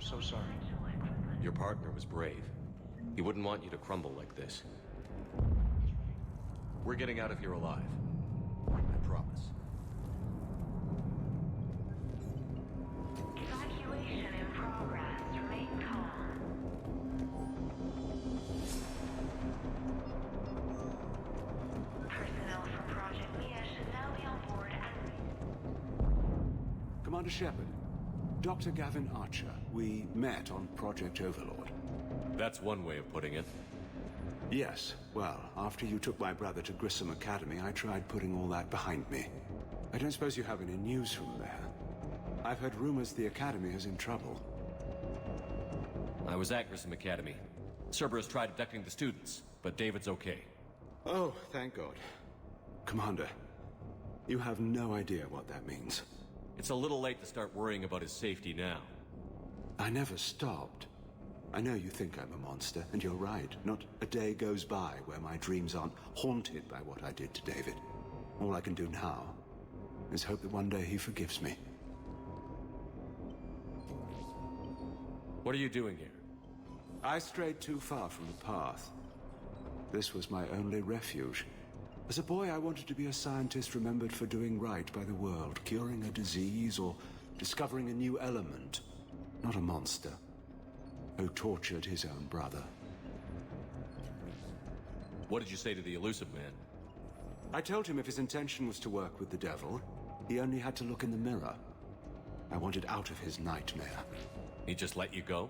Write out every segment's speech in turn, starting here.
so sorry. Your partner was brave. He wouldn't want you to crumble like this. We're getting out of here alive. I promise. Evacuation in progress. Remain calm. Personnel from Project Mia should now be on board and... Commander Shepard, Dr. Gavin Archer. We met on Project Overlord. That's one way of putting it. Yes. Well, after you took my brother to Grissom Academy, I tried putting all that behind me. I don't suppose you have any news from there. I've heard rumors the Academy is in trouble. I was at Grissom Academy. Cerberus tried abducting the students, but David's okay. Oh, thank God. Commander, you have no idea what that means. It's a little late to start worrying about his safety now. I never stopped. I know you think I'm a monster, and you're right. Not a day goes by where my dreams aren't haunted by what I did to David. All I can do now is hope that one day he forgives me. What are you doing here? I strayed too far from the path. This was my only refuge. As a boy, I wanted to be a scientist remembered for doing right by the world, curing a disease or discovering a new element. Not a monster who tortured his own brother. What did you say to the elusive man? I told him if his intention was to work with the devil, he only had to look in the mirror. I wanted out of his nightmare. He just let you go?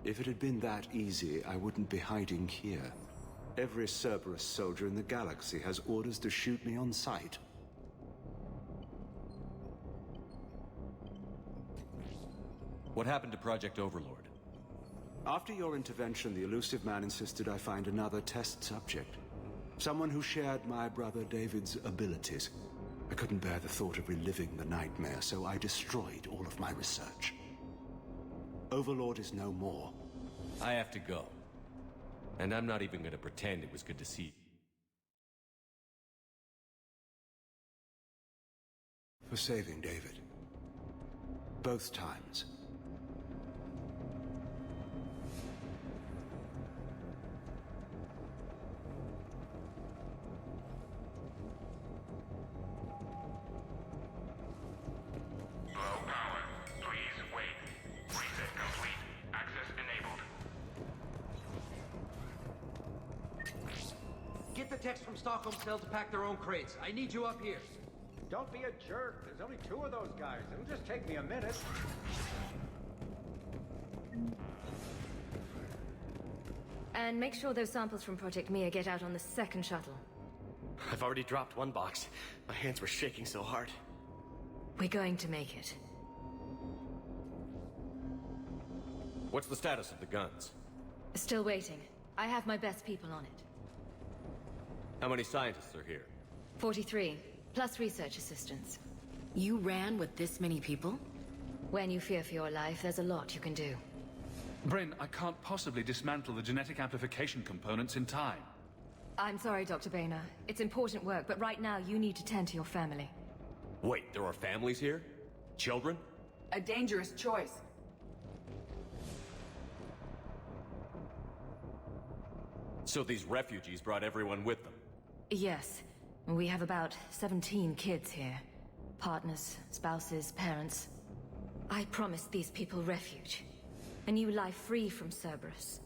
If it had been that easy, I wouldn't be hiding here. Every Cerberus soldier in the galaxy has orders to shoot me on sight. What happened to Project Overlord? After your intervention, the elusive man insisted I find another test subject. Someone who shared my brother David's abilities. I couldn't bear the thought of reliving the nightmare, so I destroyed all of my research. Overlord is no more. I have to go. And I'm not even gonna pretend it was good to see you. for saving David. Both times. Low power. Please wait. Reset complete. Access enabled. Get the techs from Stockholm Cell to pack their own crates. I need you up here. Don't be a jerk. There's only 2 of those guys. It'll just take me a minute. And make sure those samples from Project Mia get out on the second shuttle. I've already dropped one box. My hands were shaking so hard. We're going to make it. What's the status of the guns? Still waiting. I have my best people on it. How many scientists are here? 43, plus research assistants. You ran with this many people? When you fear for your life, there's a lot you can do. Bryn, I can't possibly dismantle the genetic amplification components in time. I'm sorry, Dr. Boehner. It's important work, but right now you need to tend to your family. Wait, there are families here? Children? A dangerous choice. So these refugees brought everyone with them? Yes. We have about 17 kids here. Partners, spouses, parents. I promised these people refuge. A new life free from Cerberus.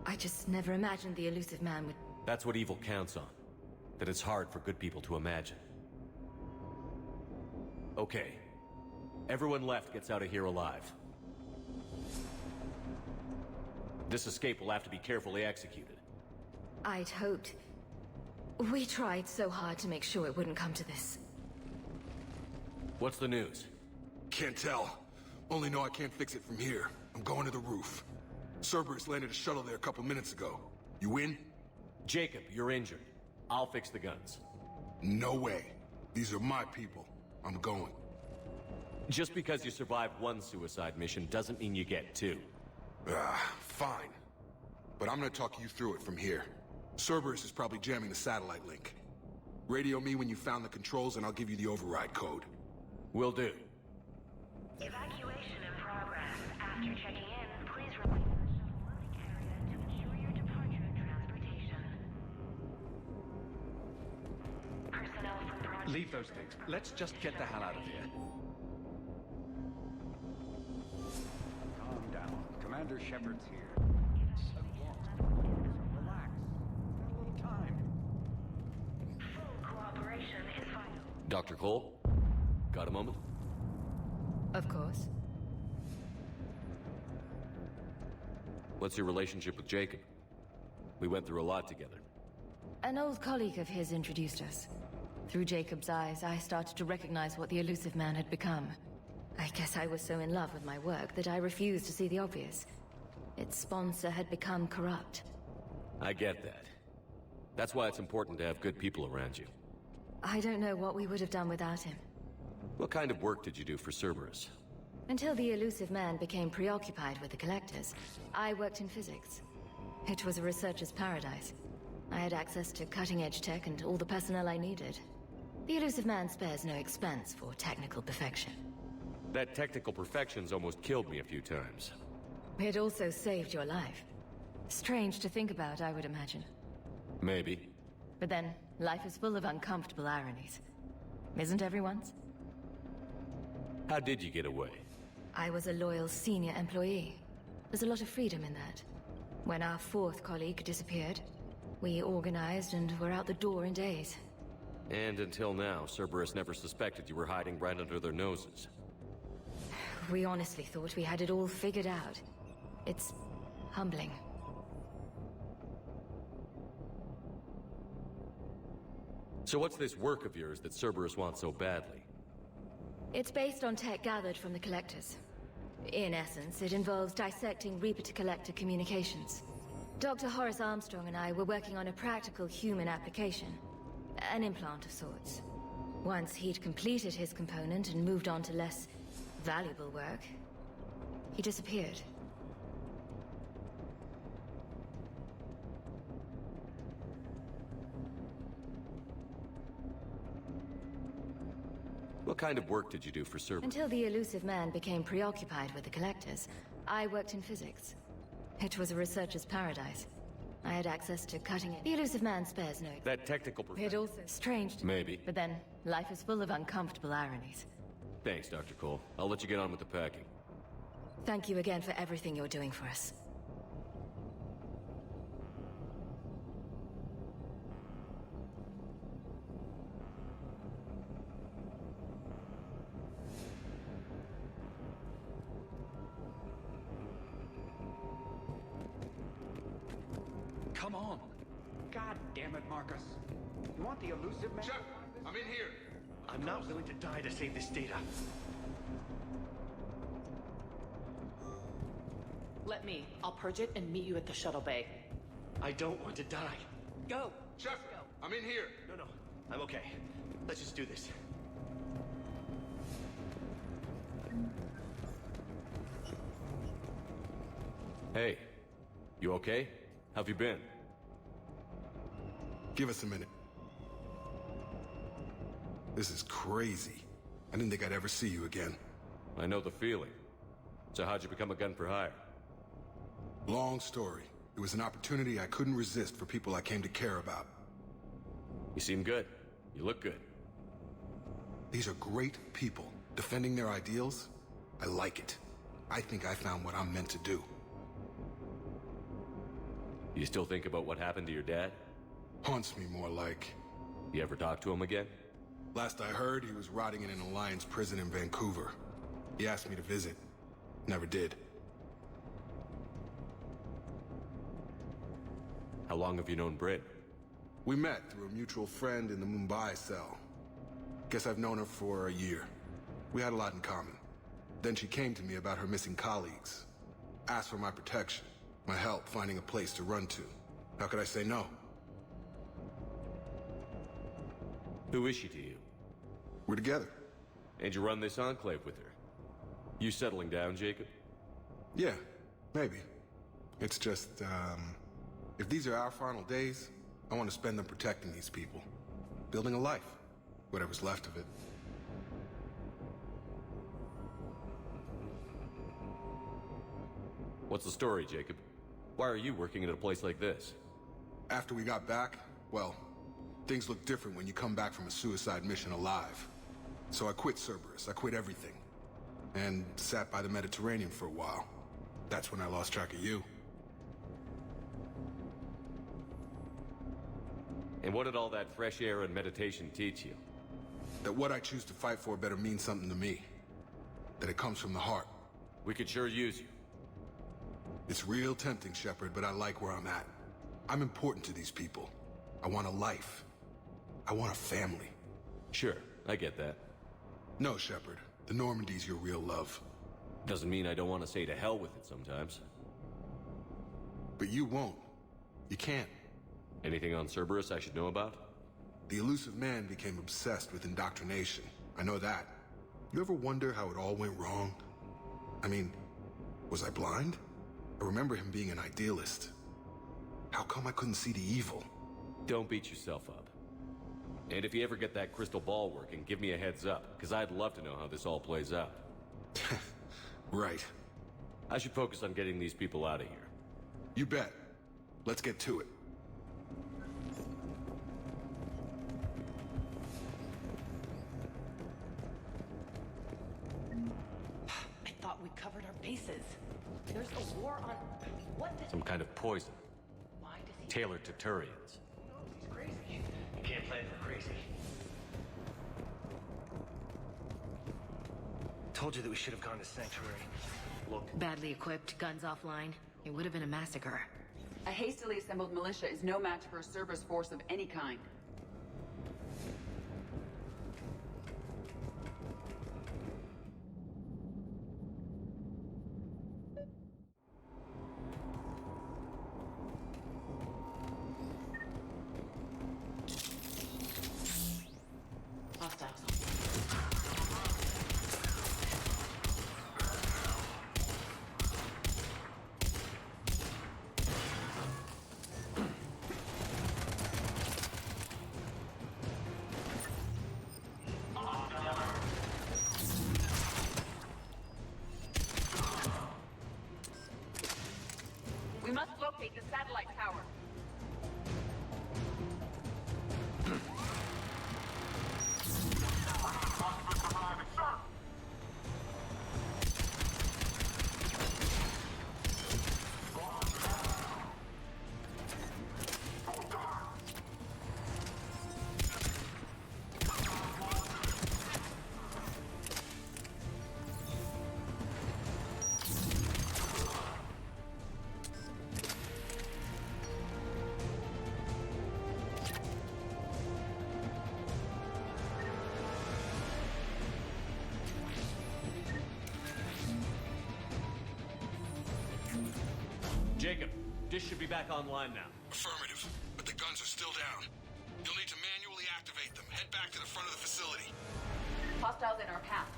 I just never imagined the elusive man would... That's what evil counts on. That it's hard for good people to imagine. Okay. Everyone left gets out of here alive. This escape will have to be carefully executed. I'd hoped... We tried so hard to make sure it wouldn't come to this. What's the news? Can't tell. Only know I can't fix it from here. I'm going to the roof. Cerberus landed a shuttle there a couple minutes ago. You in? Jacob, you're injured. I'll fix the guns. No way. These are my people. I'm going. Just because you survived one suicide mission doesn't mean you get 2. Fine. But I'm gonna talk you through it from here. Cerberus is probably jamming the satellite link. Radio me when you found the controls and I'll give you the override code. Will do. Evacuation in progress. After checking in, please remain in the shuttle loading area to ensure your departure and transportation. Personnel from Project... Leave those things. Let's just get the hell out of here. Calm down. Commander Shepard's here. Relax. Got a little time. Full cooperation is vital. Dr. Cole? Got a moment? Of course. What's your relationship with Jacob? We went through a lot together. An old colleague of his introduced us. Through Jacob's eyes, I started to recognize what the elusive man had become. I guess I was so in love with my work that I refused to see the obvious. Its sponsor had become corrupt. I get that. That's why it's important to have good people around you. I don't know what we would have done without him. What kind of work did you do for Cerberus? Until the elusive man became preoccupied with the collectors, I worked in physics. It was a researcher's paradise. I had access to cutting-edge tech and all the personnel I needed. The elusive man spares no expense for technical perfection. That technical perfection's almost killed me a few times. It also saved your life. Strange to think about, I would imagine. Maybe. But then, life is full of uncomfortable ironies. Isn't everyone's? How did you get away? I was a loyal senior employee. There's a lot of freedom in that. When our 4th colleague disappeared, we organized and were out the door in days. And until now, Cerberus never suspected you were hiding right under their noses. We honestly thought we had it all figured out. It's humbling. So what's this work of yours that Cerberus wants so badly? It's based on tech gathered from the Collectors. In essence, it involves dissecting Reaper-to-Collector communications. Dr. Horace Armstrong and I were working on a practical human application. An implant of sorts. Once he'd completed his component and moved on to less valuable work, he disappeared. What What kind of work did you do for Cerberus? Until the elusive man became preoccupied with the collectors, I worked in physics. It was a researcher's paradise. I had access to cutting-edge. The elusive man spares no. That technical It also strange. Maybe. But then, life is full of uncomfortable ironies. Thanks, Dr. Cole. I'll let you get on with the packing. Thank you again for everything you're doing for us. Come on. God damn it, Marcus. You want the elusive man? Shepard, I'm in here. I'm not willing to die to save this data. Let me. I'll purge it and meet you at the shuttle bay. I don't want to die. Go! Shepard, I'm in here. No, I'm okay. Let's just do this. Hey, you okay? How've you been? Give us a minute. This is crazy. I didn't think I'd ever see you again. I know the feeling. So how'd you become a gun for hire? Long story. It was an opportunity I couldn't resist for people I came to care about. You seem good. You look good. These are great people, defending their ideals. I like it. I think I found what I'm meant to do. You still think about what happened to your dad? Haunts me more like. You ever talk to him again? Last I heard, he was rotting in an Alliance prison in Vancouver. He asked me to visit. Never did. How long have you known Britt? We met through a mutual friend in the Mumbai cell. Guess I've known her for a year. We had a lot in common. Then she came to me about her missing colleagues. Asked for my protection, my help finding a place to run to. How could I say no? Who is she to you? We're together. And you run this enclave with her? You settling down, Jacob? Yeah, maybe. It's just, if these are our final days, I want to spend them protecting these people. Building a life. Whatever's left of it. What's the story, Jacob? Why are you working at a place like this? After we got back, well, things look different when you come back from a suicide mission alive. So I quit Cerberus, I quit everything. And sat by the Mediterranean for a while. That's when I lost track of you. And what did all that fresh air and meditation teach you? That what I choose to fight for better mean something to me. That it comes from the heart. We could sure use you. It's real tempting, Shepard, but I like where I'm at. I'm important to these people. I want a life. I want a family. Sure, I get that. No, Shepard. The Normandy's your real love. Doesn't mean I don't want to say to hell with it sometimes. But you won't. You can't. Anything on Cerberus I should know about? The elusive man became obsessed with indoctrination. I know that. You ever wonder how it all went wrong? I mean, was I blind? I remember him being an idealist. How come I couldn't see the evil? Don't beat yourself up. And if you ever get that crystal ball working, give me a heads up, because I'd love to know how this all plays out. Right. I should focus on getting these people out of here. You bet. Let's get to it. I thought we covered our bases. There's a war on... What the... Some kind of poison. Why does he... Tailored to Turians. He's crazy. You can't plan for crazy. Told you that we should have gone to Sanctuary. Look. Badly equipped, guns offline. It would have been a massacre. A hastily assembled militia is no match for a Cerberus force of any kind. Hostiles. Dish should be back online now. Affirmative, but the guns are still down. You'll need to manually activate them. Head back to the front of the facility. Hostiles in our path.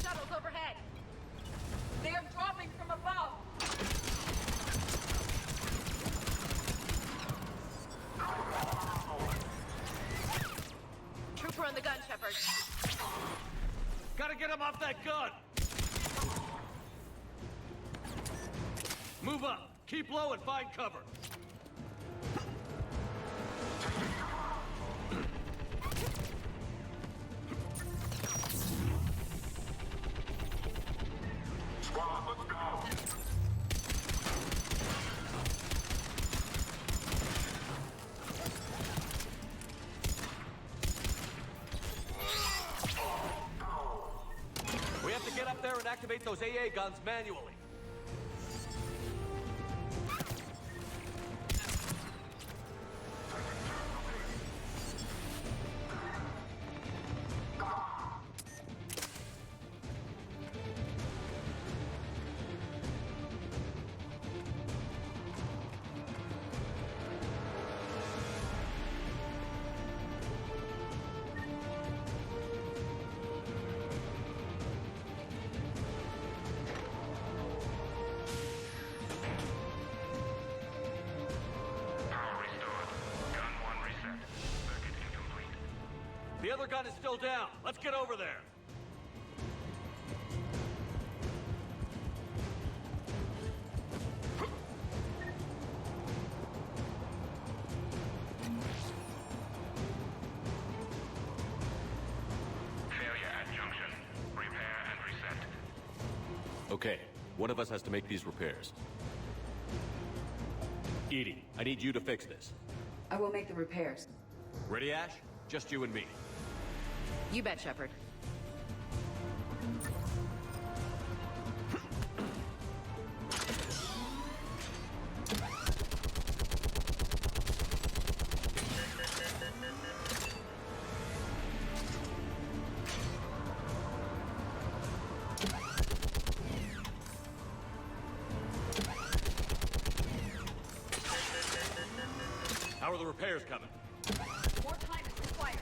Shuttles overhead. They are dropping from above. Trooper on the gun, Shepard. Gotta get him off that gun! Move up. Keep low and find cover. Squad, let's go. We have to get up there and activate those AA guns manually. Power restored. Gun 1 reset. Circuit incomplete. The other gun is still down. Let's get over there. Failure at junction. Repair and reset. Okay, one of us has to make these repairs. Edie, I need you to fix this. I will make the repairs. Ready, Ash? Just you and me. You bet, Shepard. How are the repairs coming? More time is required.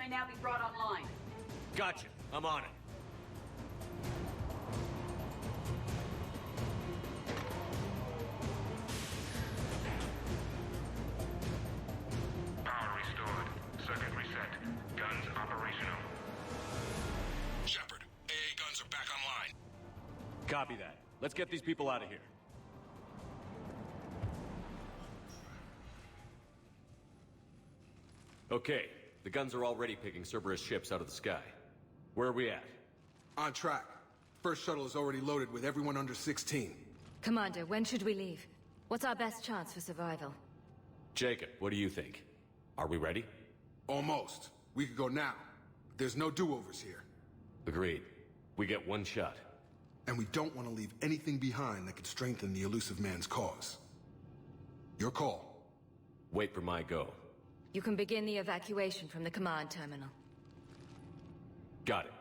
Now be brought online. Gotcha. I'm on it. Power restored. Circuit reset. Guns operational. Shepard, AA guns are back online. Copy that. Let's get these people out of here. Okay, the guns are already picking Cerberus ships out of the sky. Where are we at? On track. First shuttle is already loaded with everyone under 16. Commander, when should we leave? What's our best chance for survival? Jacob, what do you think? Are we ready? Almost. We could go now. There's no do-overs here. Agreed. We get one shot. And we don't want to leave anything behind that could strengthen the elusive man's cause. Your call. Wait for my go. You can begin the evacuation from the command terminal. Got it.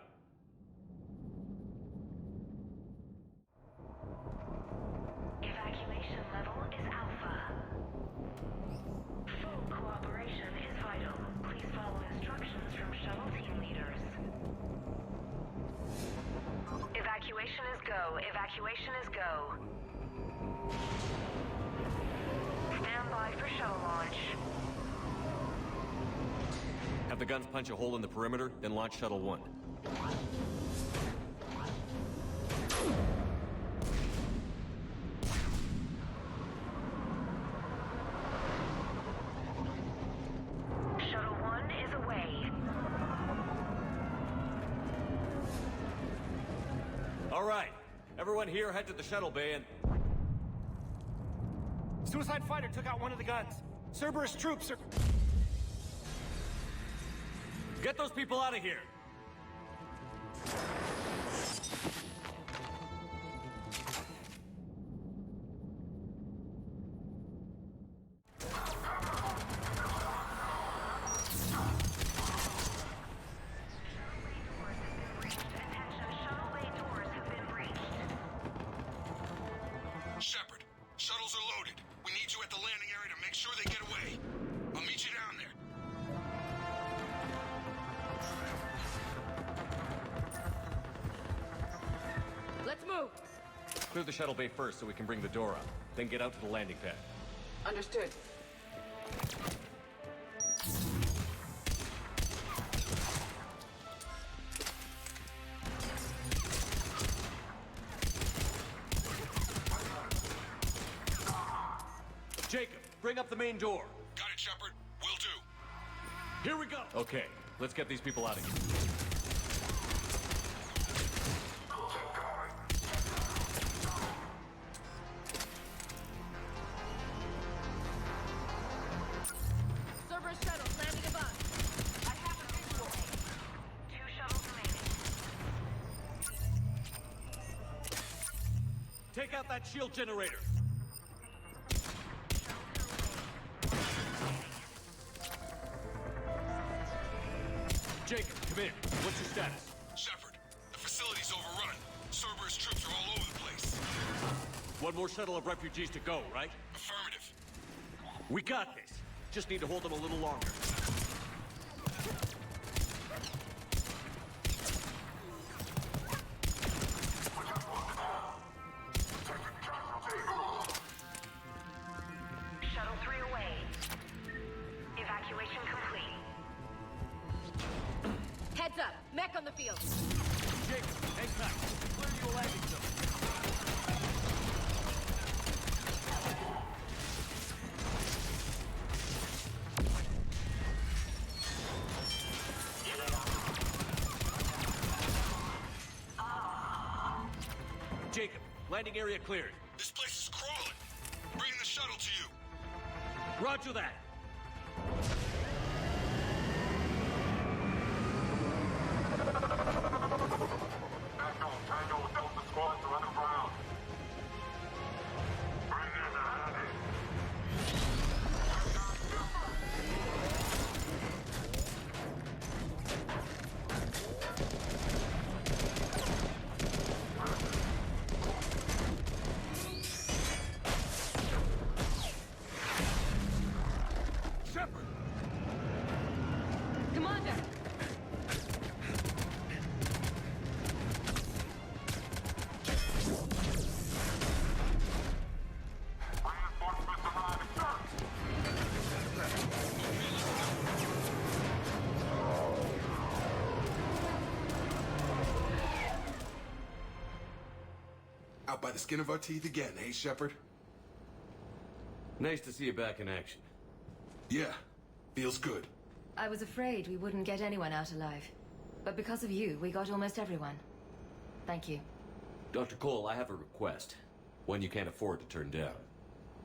Evacuation level is Alpha. Full cooperation is vital. Please follow instructions from shuttle team leaders. Evacuation is go. Stand by for shuttle launch. Have the guns punch a hole in the perimeter, then launch Shuttle 1. Shuttle 1 is away. All right. Everyone here, head to the shuttle bay and... Suicide fighter took out one of the guns. Cerberus troops are... Get those people out of here! Shepard, shuttles are loaded. We need you at the landing area to make sure they get away. I'll meet you down there. Let's move! Clear the shuttle bay first so we can bring the door up. Then get out to the landing pad. Understood. Jacob, bring up the main door. Got it, Shepard. Will do. Here we go! Okay, let's get these people out of here. Cerberus shuttles landing above. I have a visual. 2 shuttles remaining. Take out that shield generator. Jacob, come in. What's your status? Shepard, the facility's overrun. Cerberus troops are all over the place. One more shuttle of refugees to go, right? Affirmative. We got this. Just need to hold them a little longer. Shuttle 3 away. Evacuation complete. Heads up! Mech on the field! Jacob, hang tight. Clear you a landing zone. Jacob, landing area cleared. This place is crawling. Bring the shuttle to you. Roger that. Tango Delta squads are underground. Bring in the handy. Shepard! Commander! Reinforcements arriving, sir. Out by the skin of our teeth again, eh, Shepard? Nice to see you back in action. Yeah, feels good. I was afraid we wouldn't get anyone out alive. But because of you, we got almost everyone. Thank you. Dr. Cole, I have a request. One you can't afford to turn down.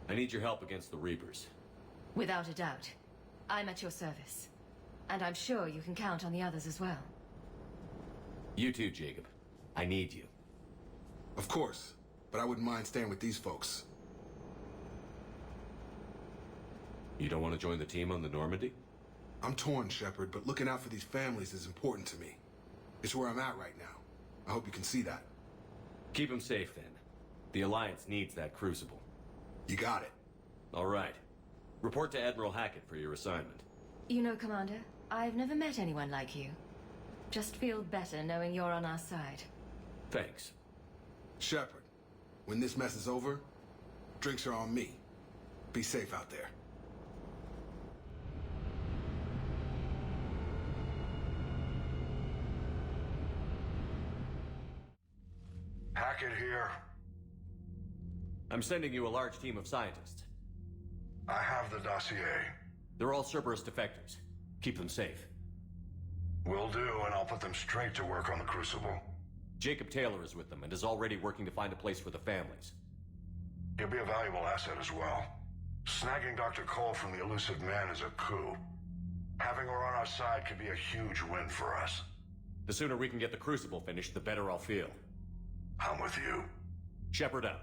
I need your help against the Reapers. Without a doubt. I'm at your service. And I'm sure you can count on the others as well. You too, Jacob. I need you. Of course, but I wouldn't mind staying with these folks. You don't want to join the team on the Normandy? I'm torn, Shepard, but looking out for these families is important to me. It's where I'm at right now. I hope you can see that. Keep them safe, then. The Alliance needs that crucible. You got it. All right. Report to Admiral Hackett for your assignment. You know, Commander, I've never met anyone like you. Just feel better knowing you're on our side. Thanks. Shepard, When this mess is over, drinks are on me. Be safe out there. Hackett here. I'm sending you a large team of scientists. I have the dossier. They're all Cerberus defectors. Keep them safe. Will do, and I'll put them straight to work on the Crucible. Jacob Taylor is with them and is already working to find a place for the families. He'll be a valuable asset as well. Snagging Dr. Cole from the elusive man is a coup. Having her on our side could be a huge win for us. The sooner we can get the Crucible finished, the better I'll feel. I'm with you. Shepard out.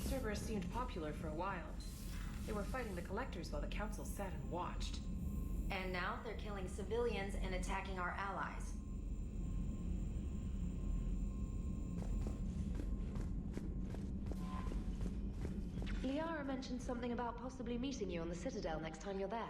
Cerberus seemed popular for a while. They were fighting the Collectors while the Council sat and watched. And now they're killing civilians and attacking our allies. Liara mentioned something about possibly meeting you on the Citadel next time you're there.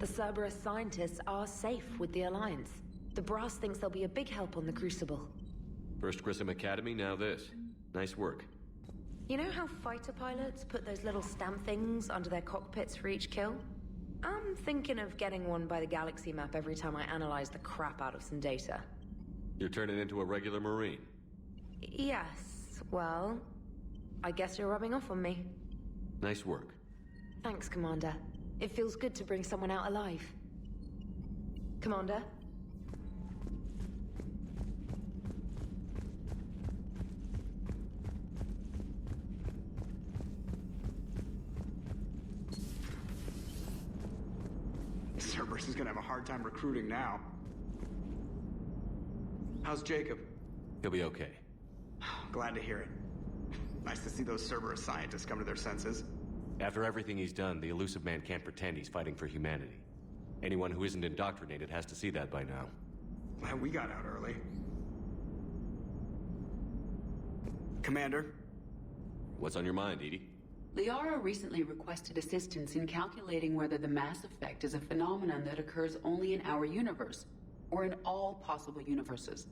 The Cerberus scientists are safe with the Alliance. The Brass thinks they'll be a big help on the Crucible. First Grissom Academy, now this. Nice work. You know how fighter pilots put those little stamp things under their cockpits for each kill? I'm thinking of getting one by the galaxy map every time I analyze the crap out of some data. You're turning into a regular Marine. Yes, Well, I guess you're rubbing off on me. Nice work. Thanks, Commander. It feels good to bring someone out alive. Commander? Cerberus is gonna have a hard time recruiting now. How's Jacob? He'll be okay. Glad to hear it. Nice to see those Cerberus scientists come to their senses. After everything he's done, the Elusive Man can't pretend he's fighting for humanity. Anyone who isn't indoctrinated has to see that by now. Well, we got out early. Commander? What's on your mind, Edie? Liara recently requested assistance in calculating whether the mass effect is a phenomenon that occurs only in our universe, or in all possible universes.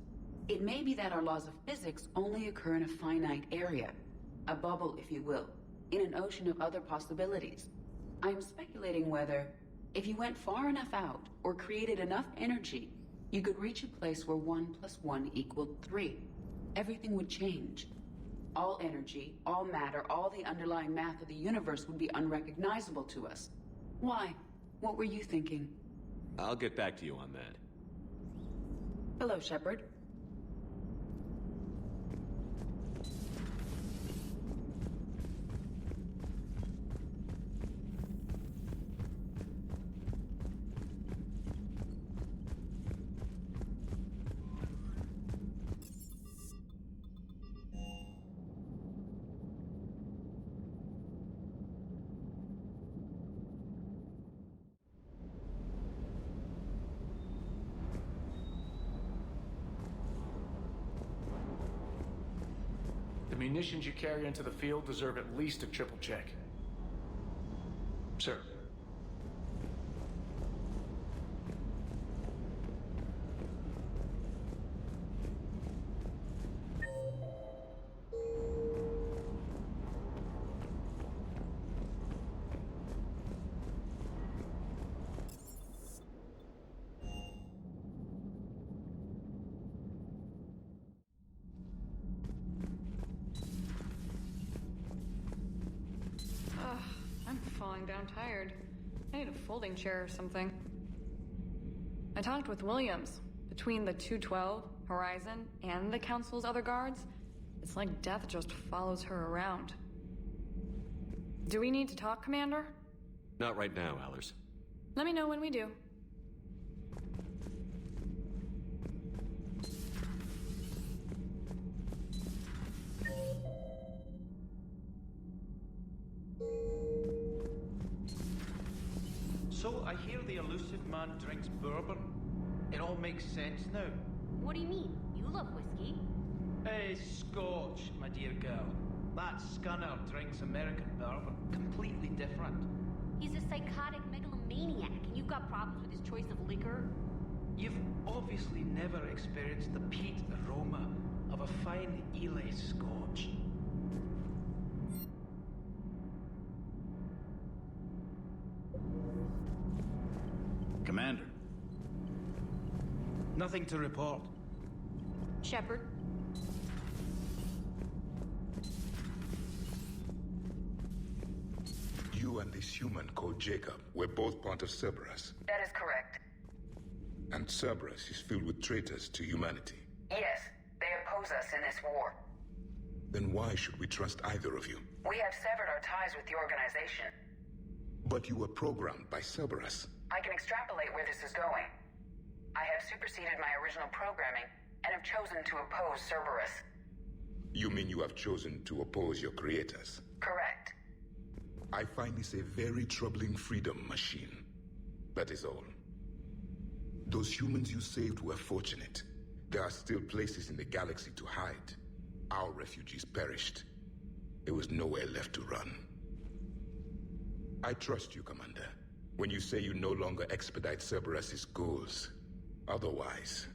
It may be that our laws of physics only occur in a finite area, a bubble, if you will, in an ocean of other possibilities. I am speculating whether, if you went far enough out, or created enough energy, you could reach a place where 1 + 1 = 3. Everything would change. All energy, all matter, all the underlying math of the universe would be unrecognizable to us. Why? What were you thinking? I'll get back to you on that. Hello, Shepard. The munitions you carry into the field deserve at least a triple check. Sir. I'm falling down tired. I need a folding chair or something. I talked with Williams. Between the 212, Horizon, and the Council's other guards, it's like death just follows her around. Do we need to talk, Commander? Not right now, Allers. Let me know when we do. So, I hear the Elusive Man drinks bourbon. It all makes sense now. What do you mean? You love whiskey. Scotch, my dear girl. That Scunner drinks American bourbon. Completely different. He's a psychotic megalomaniac, and you've got problems with his choice of liquor? You've obviously never experienced the peat aroma of a fine Ely Scotch. Commander. Nothing to report. Shepard. You and this human called Jacob were both part of Cerberus. That is correct. And Cerberus is filled with traitors to humanity. Yes, they oppose us in this war. Then why should we trust either of you? We have severed our ties with the organization. But you were programmed by Cerberus. I can extrapolate where this is going. I have superseded my original programming and have chosen to oppose Cerberus. You mean you have chosen to oppose your creators? Correct. I find this a very troubling freedom machine. That is all. Those humans you saved were fortunate. There are still places in the galaxy to hide. Our refugees perished. There was nowhere left to run. I trust you, Commander, when you say you no longer expedite Cerberus's goals. Otherwise.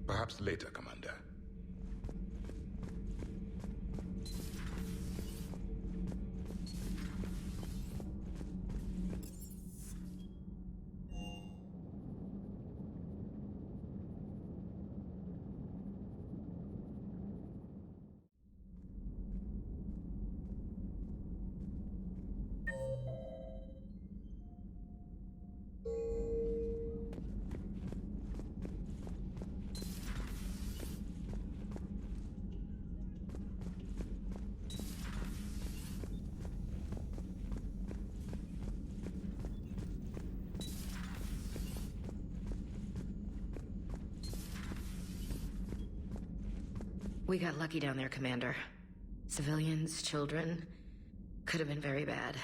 Perhaps later, Commander. We got lucky down there, Commander. Civilians, children... could have been very bad.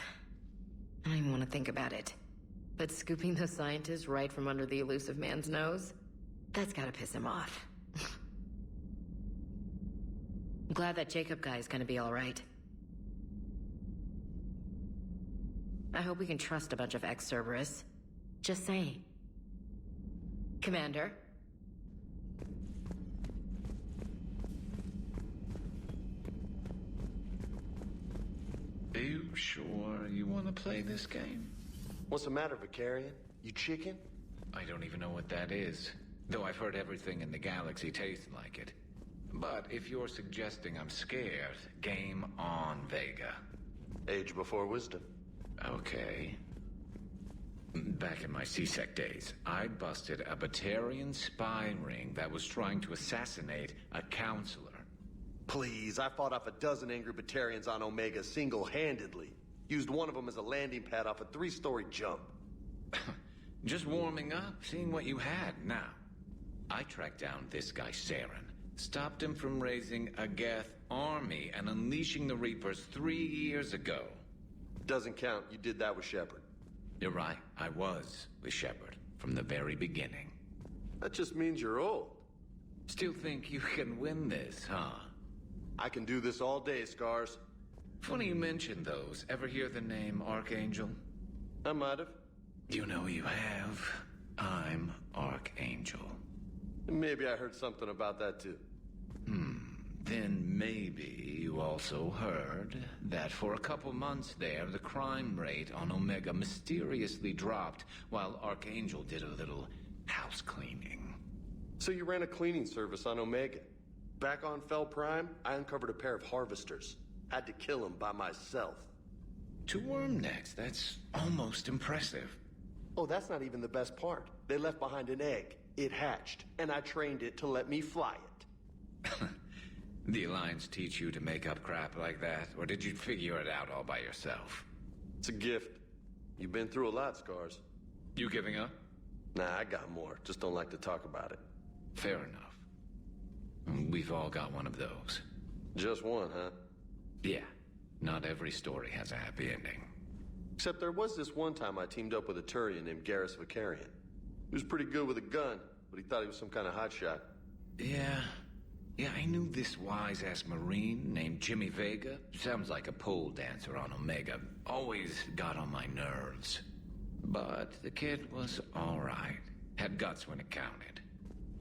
I don't even want to think about it. But scooping those scientists right from under the elusive man's nose? That's gotta piss him off. I'm glad that Jacob guy is gonna be alright. I hope we can trust a bunch of ex-Cerberus. Just saying. Commander? Are you sure you want to play this game? What's the matter, Vicarian? You chicken? I don't even know what that is, though I've heard everything in the galaxy tastes like it. But if you're suggesting I'm scared, game on, Vega. Age before wisdom. Okay. Back in my C-Sec days, I busted a Batarian spy ring that was trying to assassinate a counselor. Please, I fought off a dozen angry Batarians on Omega single-handedly. Used one of them as a landing pad off a 3-story jump. Just warming up, seeing what you had. Now, I tracked down this guy, Saren. Stopped him from raising a Geth army and unleashing the Reapers 3 years ago. Doesn't count. You did that with Shepard. You're right. I was with Shepard from the very beginning. That just means you're old. Still think you can win this, huh? I can do this all day, Scars. Funny you mention those. Ever hear the name Archangel? I might have. You know you have. I'm Archangel. Maybe I heard something about that too. Then maybe you also heard that for a couple months there, the crime rate on Omega mysteriously dropped while Archangel did a little house cleaning. So you ran a cleaning service on Omega. Back on Fel Prime, I uncovered a pair of harvesters. Had to kill them by myself. 2 worm necks, that's almost impressive. Oh, that's not even the best part. They left behind an egg. It hatched, and I trained it to let me fly it. The Alliance teach you to make up crap like that, or did you figure it out all by yourself? It's a gift. You've been through a lot, Scars. You giving up? Nah, I got more. Just don't like to talk about it. Fair enough. We've all got one of those. Just one, huh? Yeah. Not every story has a happy ending. Except there was this one time I teamed up with a Turian named Garrus Vicarian. He was pretty good with a gun, but he thought he was some kind of hotshot. Yeah, I knew this wise-ass Marine named Jimmy Vega. Sounds like a pole dancer on Omega. Always got on my nerves. But the kid was alright. Had guts when it counted.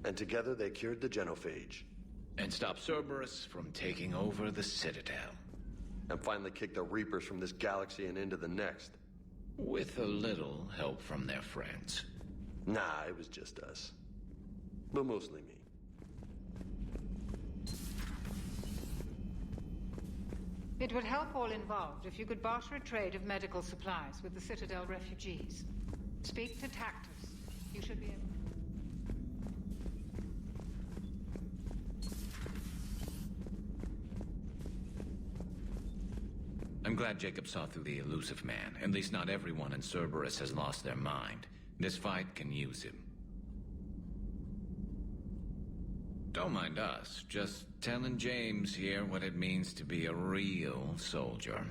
And together they cured the genophage. And stopped Cerberus from taking over the Citadel. And finally kicked the Reapers from this galaxy and into the next. With a little help from their friends. Nah, it was just us. But mostly me. It would help all involved if you could barter a trade of medical supplies with the Citadel refugees. Speak to Tactus. You should be able... I'm glad Jacob saw through the elusive man. At least not everyone in Cerberus has lost their mind. This fight can use him. Don't mind us. Just telling James here what it means to be a real soldier.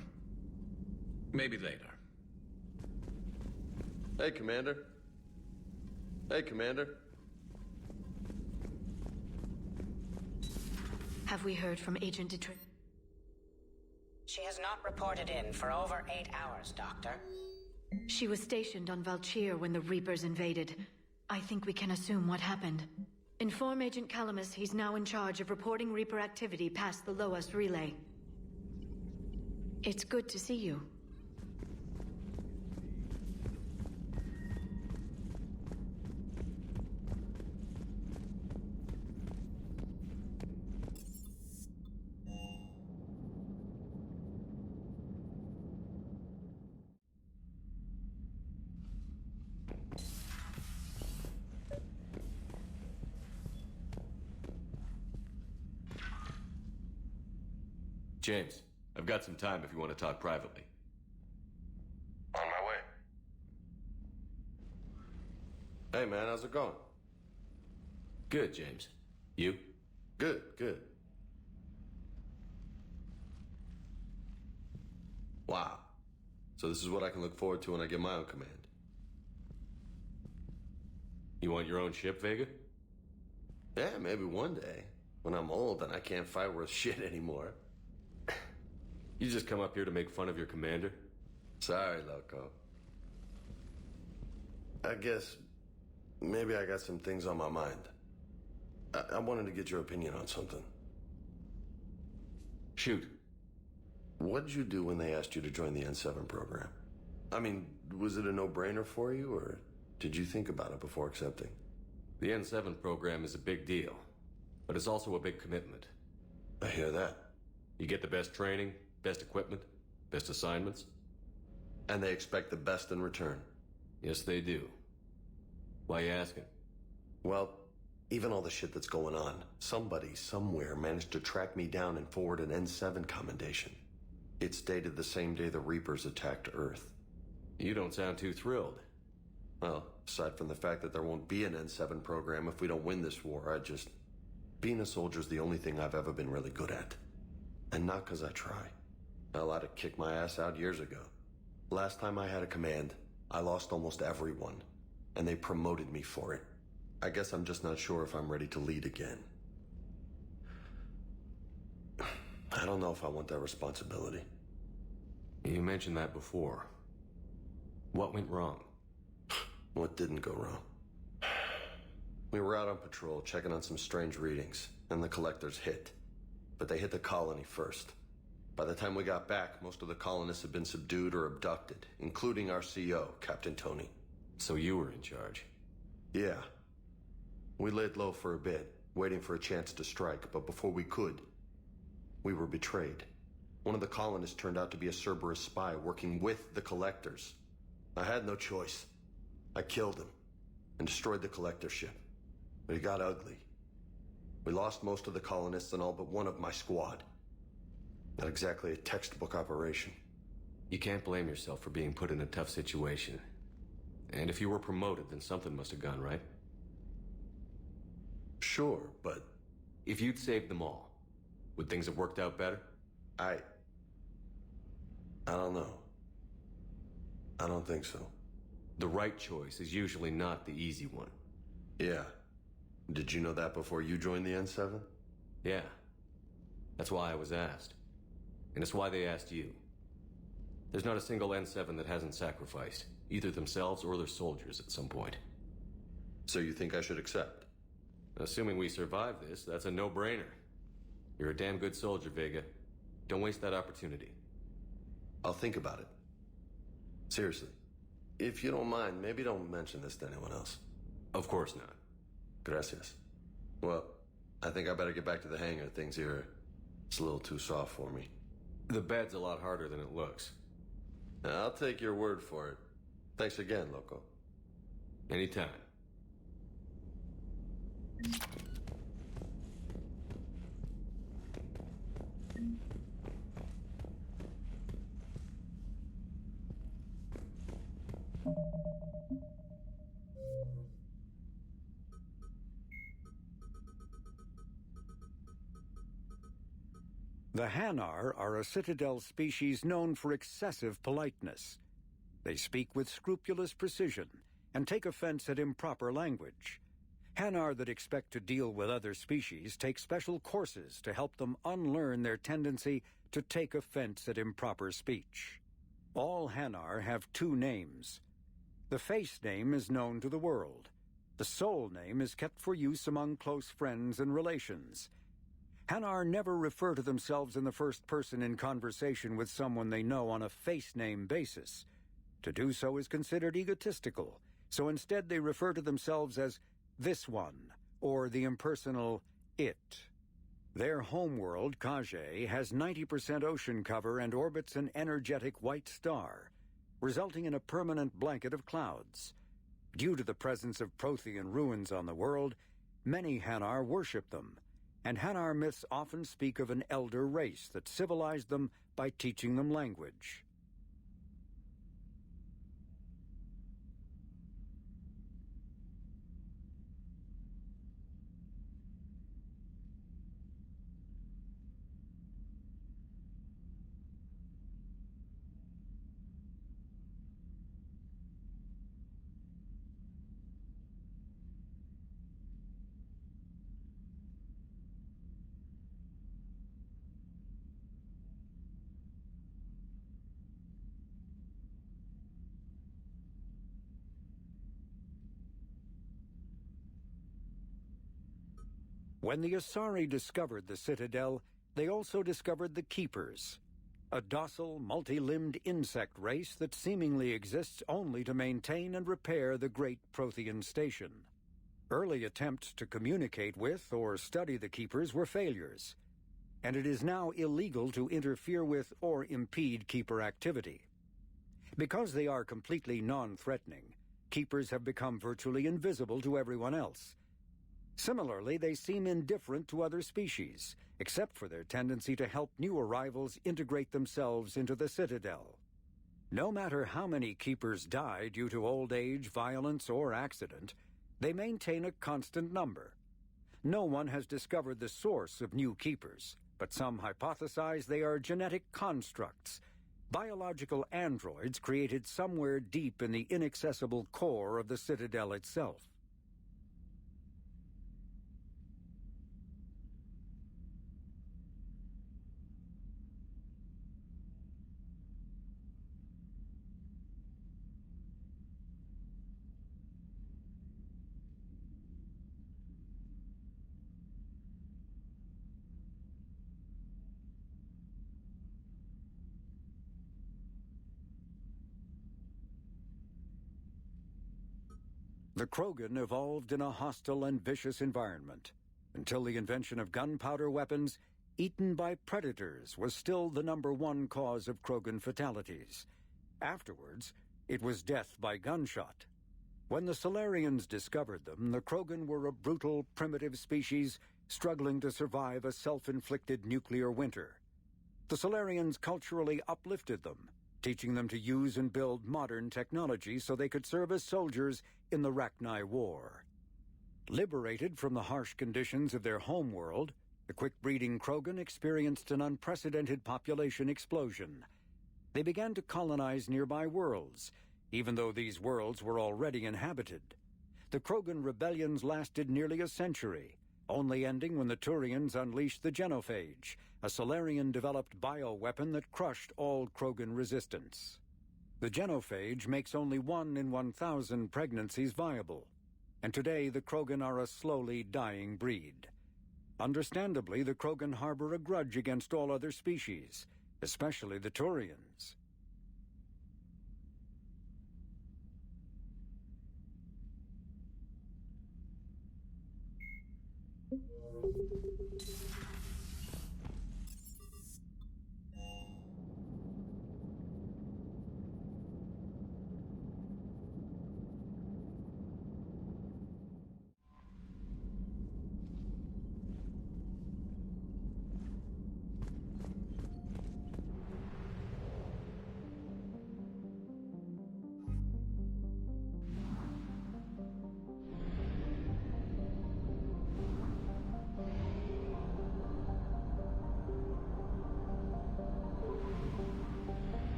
Maybe later. Hey, Commander. Hey, Commander. Have we heard from Agent Detroit? She has not reported in for over 8 hours, Doctor. She was stationed on Valchir when the Reapers invaded. I think we can assume what happened. Inform Agent Calamus he's now in charge of reporting Reaper activity past the Loas relay. It's good to see you. James, I've got some time if you want to talk privately. On my way. Hey, man, how's it going? Good, James. You? Good, good. So this is what I can look forward to when I get my own command. You want your own ship, Vega? Yeah, maybe one day. When I'm old and I can't fight worth shit anymore. You just come up here to make fun of your commander? Sorry, Loco. I guess maybe I got some things on my mind. I wanted to get your opinion on something. Shoot. What did you do when they asked you to join the N7 program? I mean, was it a no-brainer for you, or did you think about it before accepting? The N7 program is a big deal, but it's also a big commitment. I hear that. You get the best training, best equipment, best assignments. And they expect the best in return. Yes, they do. Why you asking? Well, even all the shit that's going on, somebody somewhere managed to track me down and forward an N7 commendation. It's dated the same day the Reapers attacked Earth. You don't sound too thrilled. Well, aside from the fact that there won't be an N7 program if we don't win this war, being a soldier's the only thing I've ever been really good at. And not because I try. Hell, I'd have kicked my ass out years ago. Last time I had a command, I lost almost everyone. And they promoted me for it. I guess I'm just not sure if I'm ready to lead again. I don't know if I want that responsibility. You mentioned that before. What went wrong? What didn't go wrong? We were out on patrol, checking on some strange readings, and the collectors hit. But they hit the colony first. By the time we got back, most of the colonists had been subdued or abducted, including our CO, Captain Tony. So you were in charge? Yeah. We laid low for a bit, waiting for a chance to strike, but before we could, we were betrayed. One of the colonists turned out to be a Cerberus spy working with the collectors. I had no choice. I killed him and destroyed the collector ship. But it got ugly. We lost most of the colonists and all but one of my squad. Not exactly a textbook operation. You can't blame yourself for being put in a tough situation. And if you were promoted, then something must have gone right. Sure, but... If you'd saved them all, would things have worked out better? I don't know. I don't think so. The right choice is usually not the easy one. Yeah. Did you know that before you joined the N7? Yeah. That's why I was asked. And it's why they asked you. There's not a single N7 that hasn't sacrificed, either themselves or their soldiers at some point. So you think I should accept? Assuming we survive this, that's a no-brainer. You're a damn good soldier, Vega. Don't waste that opportunity. I'll think about it. Seriously. If you don't mind, maybe don't mention this to anyone else. Of course not. Gracias. Well, I think I better get back to the hangar. Things here, it's a little too soft for me. The bed's a lot harder than it looks. I'll take your word for it. Thanks again, Loco. Anytime. The Hanar are a Citadel species known for excessive politeness. They speak with scrupulous precision and take offense at improper language. Hanar that expect to deal with other species take special courses to help them unlearn their tendency to take offense at improper speech. All Hanar have two names. The face name is known to the world. The soul name is kept for use among close friends and relations. Hanar never refer to themselves in the first person in conversation with someone they know on a face name basis. To do so is considered egotistical, so instead they refer to themselves as this one, or the impersonal it. Their homeworld, Kage, has 90% ocean cover and orbits an energetic white star, resulting in a permanent blanket of clouds. Due to the presence of Prothean ruins on the world, many Hanar worship them, and Hanar myths often speak of an elder race that civilized them by teaching them language. When the Asari discovered the Citadel, they also discovered the Keepers, a docile, multi-limbed insect race that seemingly exists only to maintain and repair the great Prothean station. Early attempts to communicate with or study the Keepers were failures, and it is now illegal to interfere with or impede Keeper activity. Because they are completely non-threatening, Keepers have become virtually invisible to everyone else. Similarly, they seem indifferent to other species, except for their tendency to help new arrivals integrate themselves into the Citadel. No matter how many Keepers die due to old age, violence, or accident, they maintain a constant number. No one has discovered the source of new Keepers, but some hypothesize they are genetic constructs, biological androids created somewhere deep in the inaccessible core of the Citadel itself. The Krogan evolved in a hostile and vicious environment. Until the invention of gunpowder weapons, eaten by predators was still the #1 cause of Krogan fatalities. Afterwards, it was death by gunshot. When the Solarians discovered them, the Krogan were a brutal, primitive species struggling to survive a self-inflicted nuclear winter. The Solarians culturally uplifted them, teaching them to use and build modern technology so they could serve as soldiers in the Rachni War. Liberated from the harsh conditions of their homeworld, the quick-breeding Krogan experienced an unprecedented population explosion. They began to colonize nearby worlds, even though these worlds were already inhabited. The Krogan rebellions lasted nearly a century, only ending when the Turians unleashed the Genophage, a Solarian-developed bioweapon that crushed all Krogan resistance. The Genophage makes only 1 in 1,000 pregnancies viable, and today the Krogan are a slowly dying breed. Understandably, the Krogan harbor a grudge against all other species, especially the Turians.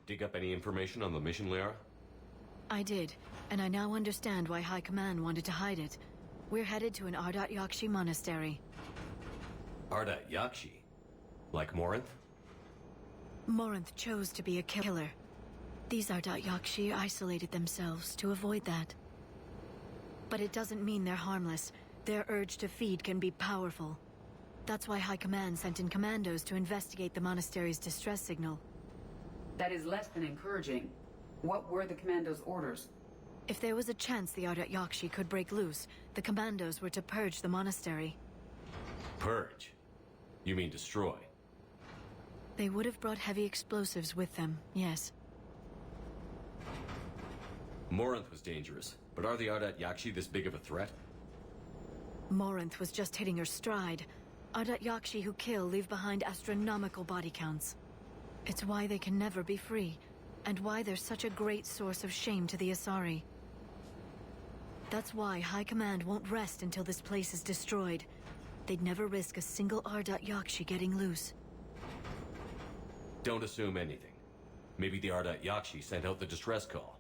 Dig up any information on the mission, Liara? I did, and I now understand why High Command wanted to hide it. We're headed to an Ardat Yakshi monastery. Ardat Yakshi? Like Morinth? Morinth chose to be a killer. These Ardat Yakshi isolated themselves to avoid that. But it doesn't mean they're harmless. Their urge to feed can be powerful. That's why High Command sent in commandos to investigate the monastery's distress signal. That is less than encouraging. What were the commandos' orders? If there was a chance the Ardat Yakshi could break loose, the commandos were to purge the monastery. Purge? You mean destroy? They would have brought heavy explosives with them, yes. Morinth was dangerous, but are the Ardat Yakshi this big of a threat? Morinth was just hitting her stride. Ardat Yakshi who kill leave behind astronomical body counts. It's why they can never be free, and why they're such a great source of shame to the Asari. That's why High Command won't rest until this place is destroyed. They'd never risk a single Ardat Yakshi getting loose. Don't assume anything. Maybe the Ardat Yakshi sent out the distress call.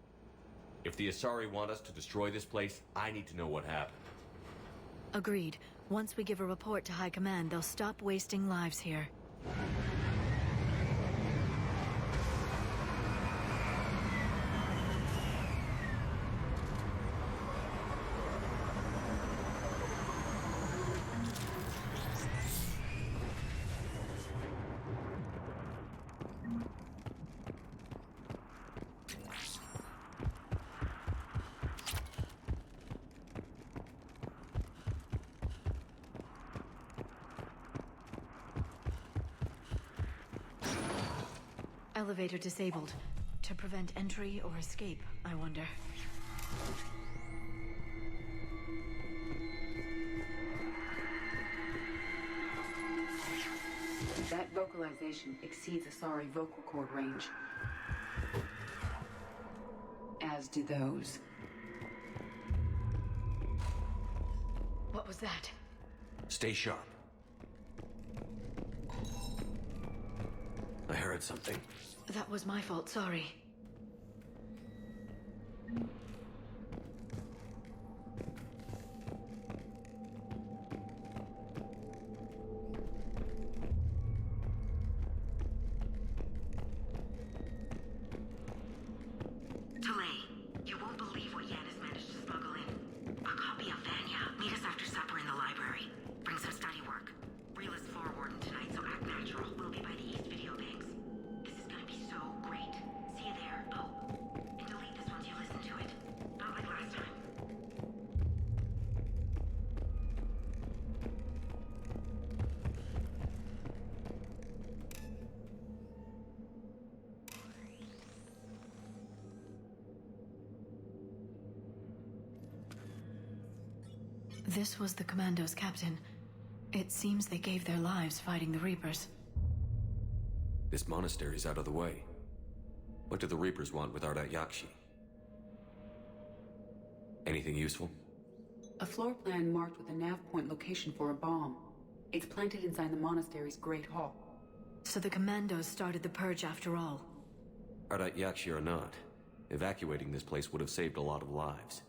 If the Asari want us to destroy this place, I need to know what happened. Agreed. Once we give a report to High Command, they'll stop wasting lives here. Elevator disabled. To prevent entry or escape, I wonder. That vocalization exceeds Asari vocal cord range. As do those. What was that? Stay sharp. I heard something. That was my fault, sorry. You won't believe what Yan has managed to smuggle in. A copy of Vanya. Meet us after supper in the library. Bring some study work. Reel is floor warden tonight, so act natural. We'll be by the East Video Banks. This is gonna be so great. See you there. Oh, and delete this once you listen to it. This was the Commandos, Captain. It seems they gave their lives fighting the Reapers. This monastery's out of the way. What do the Reapers want with Ardat Yakshi? Anything useful? A floor plan marked with a nav point location for a bomb. It's planted inside the monastery's Great Hall. So the Commandos started the purge after all. Ardat Yakshi or not, evacuating this place would have saved a lot of lives.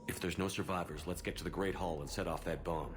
If there's no survivors, let's get to the Great Hall and set off that bomb.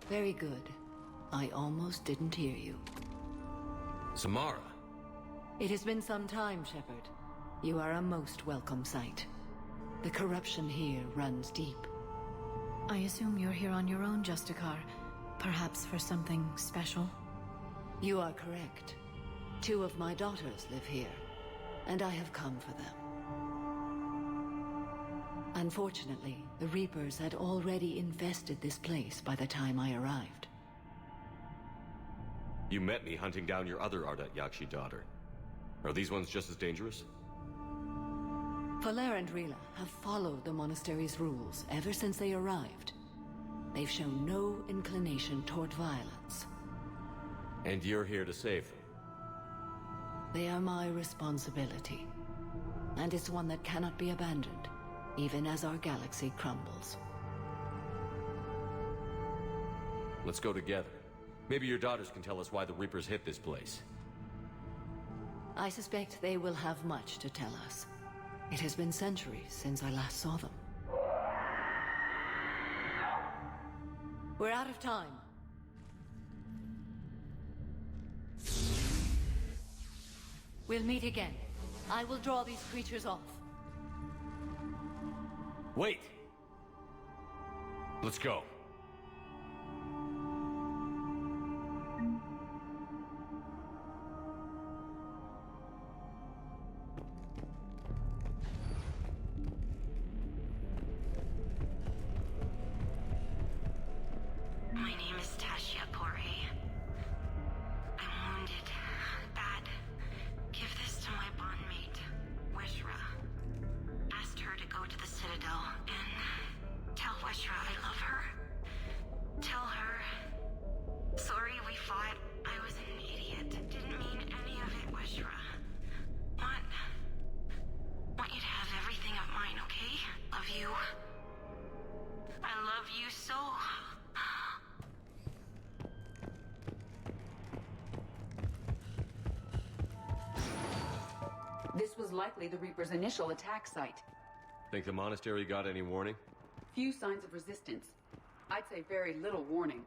Very good. I almost didn't hear you. Samara! It has been some time, Shepard. You are a most welcome sight. The corruption here runs deep. I assume you're here on your own, Justicar. Perhaps for something special? You are correct. 2 of my daughters live here, and I have come for them. Unfortunately, the Reapers had already infested this place by the time I arrived. You met me hunting down your other Ardat Yakshi daughter. Are these ones just as dangerous? Falere and Rila have followed the monastery's rules ever since they arrived. They've shown no inclination toward violence. And you're here to save them? They are my responsibility. And it's one that cannot be abandoned, even as our galaxy crumbles. Let's go together. Maybe your daughters can tell us why the Reapers hit this place. I suspect they will have much to tell us. It has been centuries since I last saw them. We're out of time. We'll meet again. I will draw these creatures off. Wait! Let's go. My name is Tasha Pore. I'm wounded. Bad. Give this to my bondmate, Weshra. Asked her to go to the Citadel and tell Weshra I love her. Tell her. Sorry we fought. I was an idiot. Didn't mean any of it, Weshra. Want you to have everything of mine, okay? Love you. I love you so. This was likely the Reaper's initial attack site. Think the monastery got any warning? Few signs of resistance. I'd say very little warning.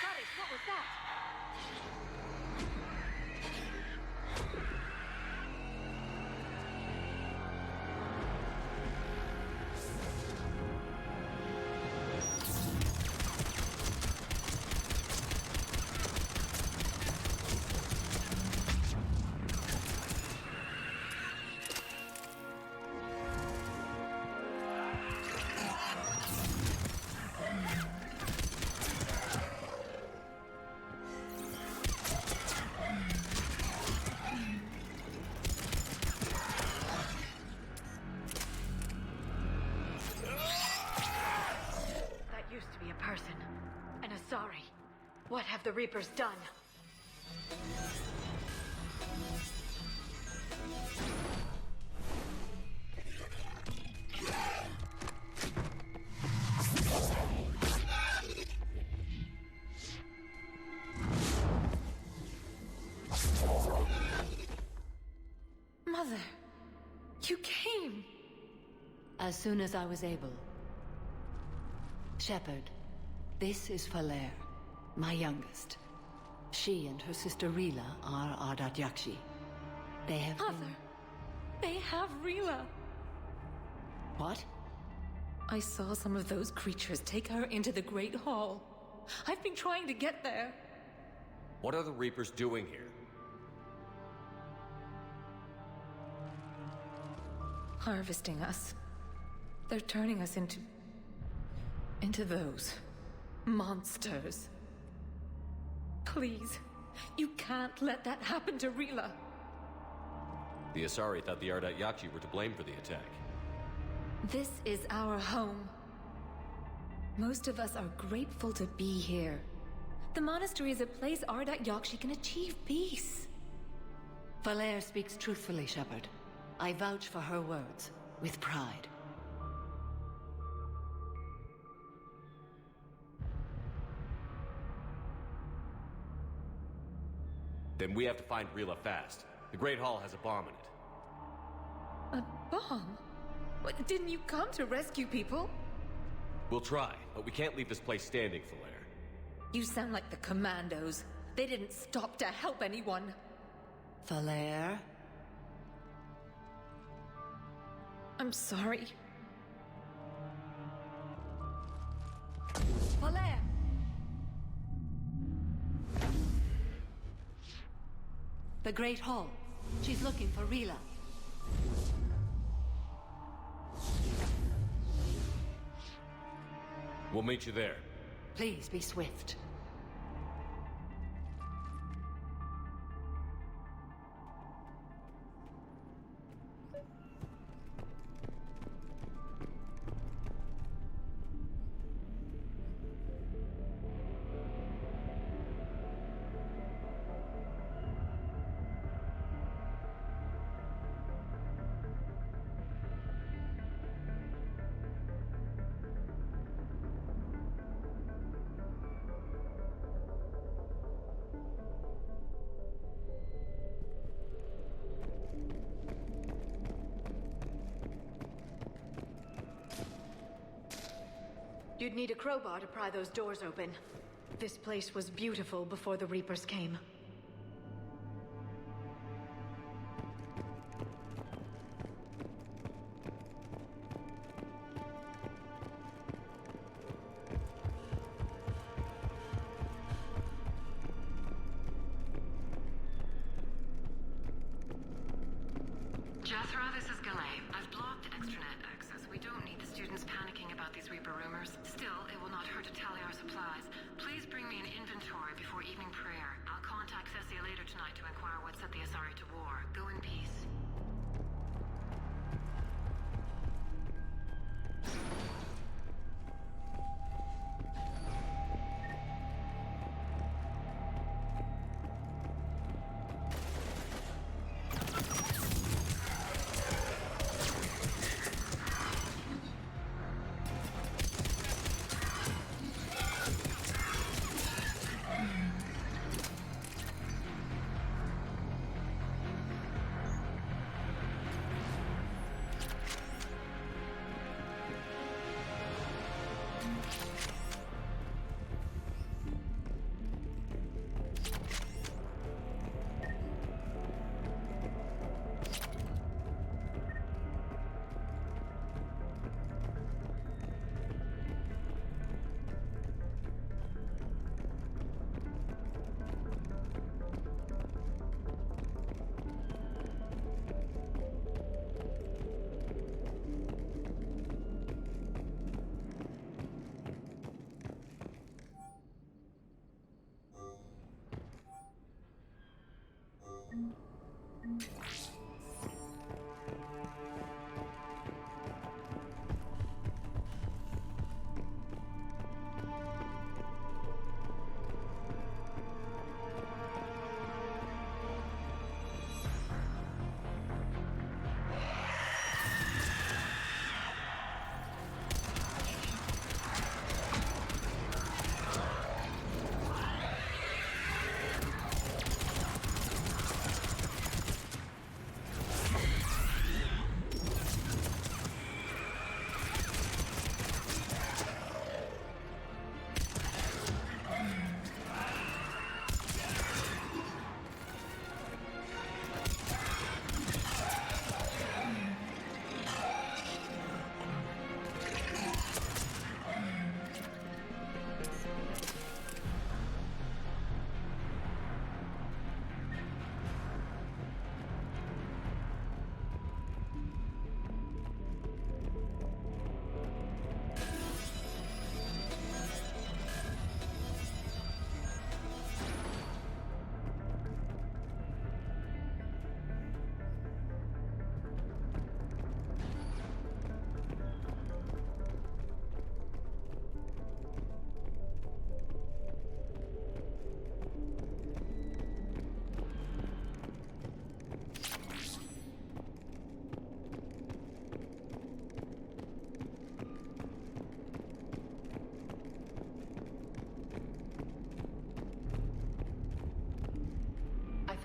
Goddess, what was that? the Reaper's done. Mother, you came. As soon as I was able. Shepard, this is Falere, my youngest. She and her sister Rila are Ardat Yakshi. They have Mother, they have Rila. What? I saw some of those creatures take her into the Great Hall. I've been trying to get there. What are the Reapers doing here? Harvesting us. They're turning us into those monsters. Please, you can't let that happen to Rila. The Asari thought the Ardat Yakshi were to blame for the attack. This is our home. Most of us are grateful to be here. The monastery is a place Ardat Yakshi can achieve peace. Falere speaks truthfully, Shepard. I vouch for her words, with pride. Then we have to find Rila fast. The Great Hall has a bomb in it. A bomb? What, didn't you come to rescue people? We'll try, but we can't leave this place standing, Falere. You sound like the Commandos. They didn't stop to help anyone. Falere? I'm sorry. Falere! The Great Hall. She's looking for Rila. We'll meet you there. Please be swift. You'd need a crowbar to pry those doors open. This place was beautiful before the Reapers came. Jethro, this is Galay. I've blocked extranet access. We don't need the students panicking about these Reaper rumors. Still, it will not hurt to tally our supplies. Please bring me an inventory before evening prayer. I'll contact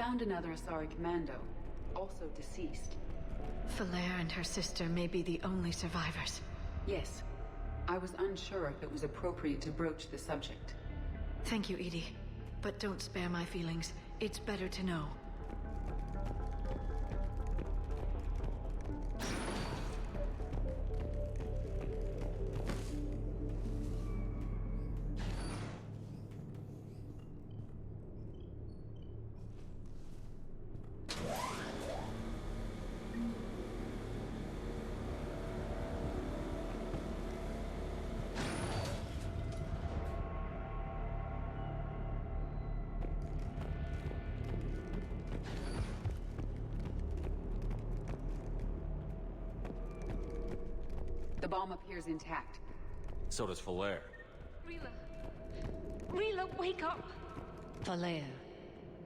found another Asari commando, also deceased. Falaire and her sister may be the only survivors. Yes. I was unsure if it was appropriate to broach the subject. Thank you, Edie. But don't spare my feelings. It's better to know. The bomb appears intact. So does Falaire. Rila, wake up! Falaire,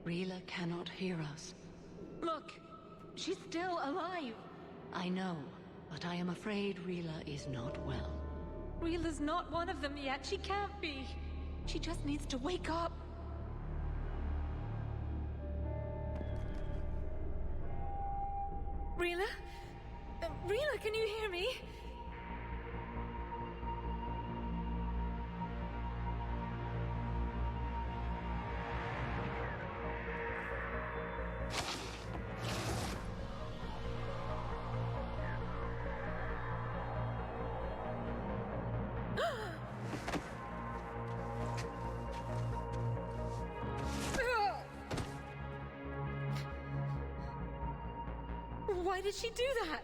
Rila cannot hear us. Look, she's still alive. I know, but I am afraid Rila is not well. Rila's not one of them yet. She can't be. She just needs to wake up. Rila? Rila, can you hear me? Why did she do that?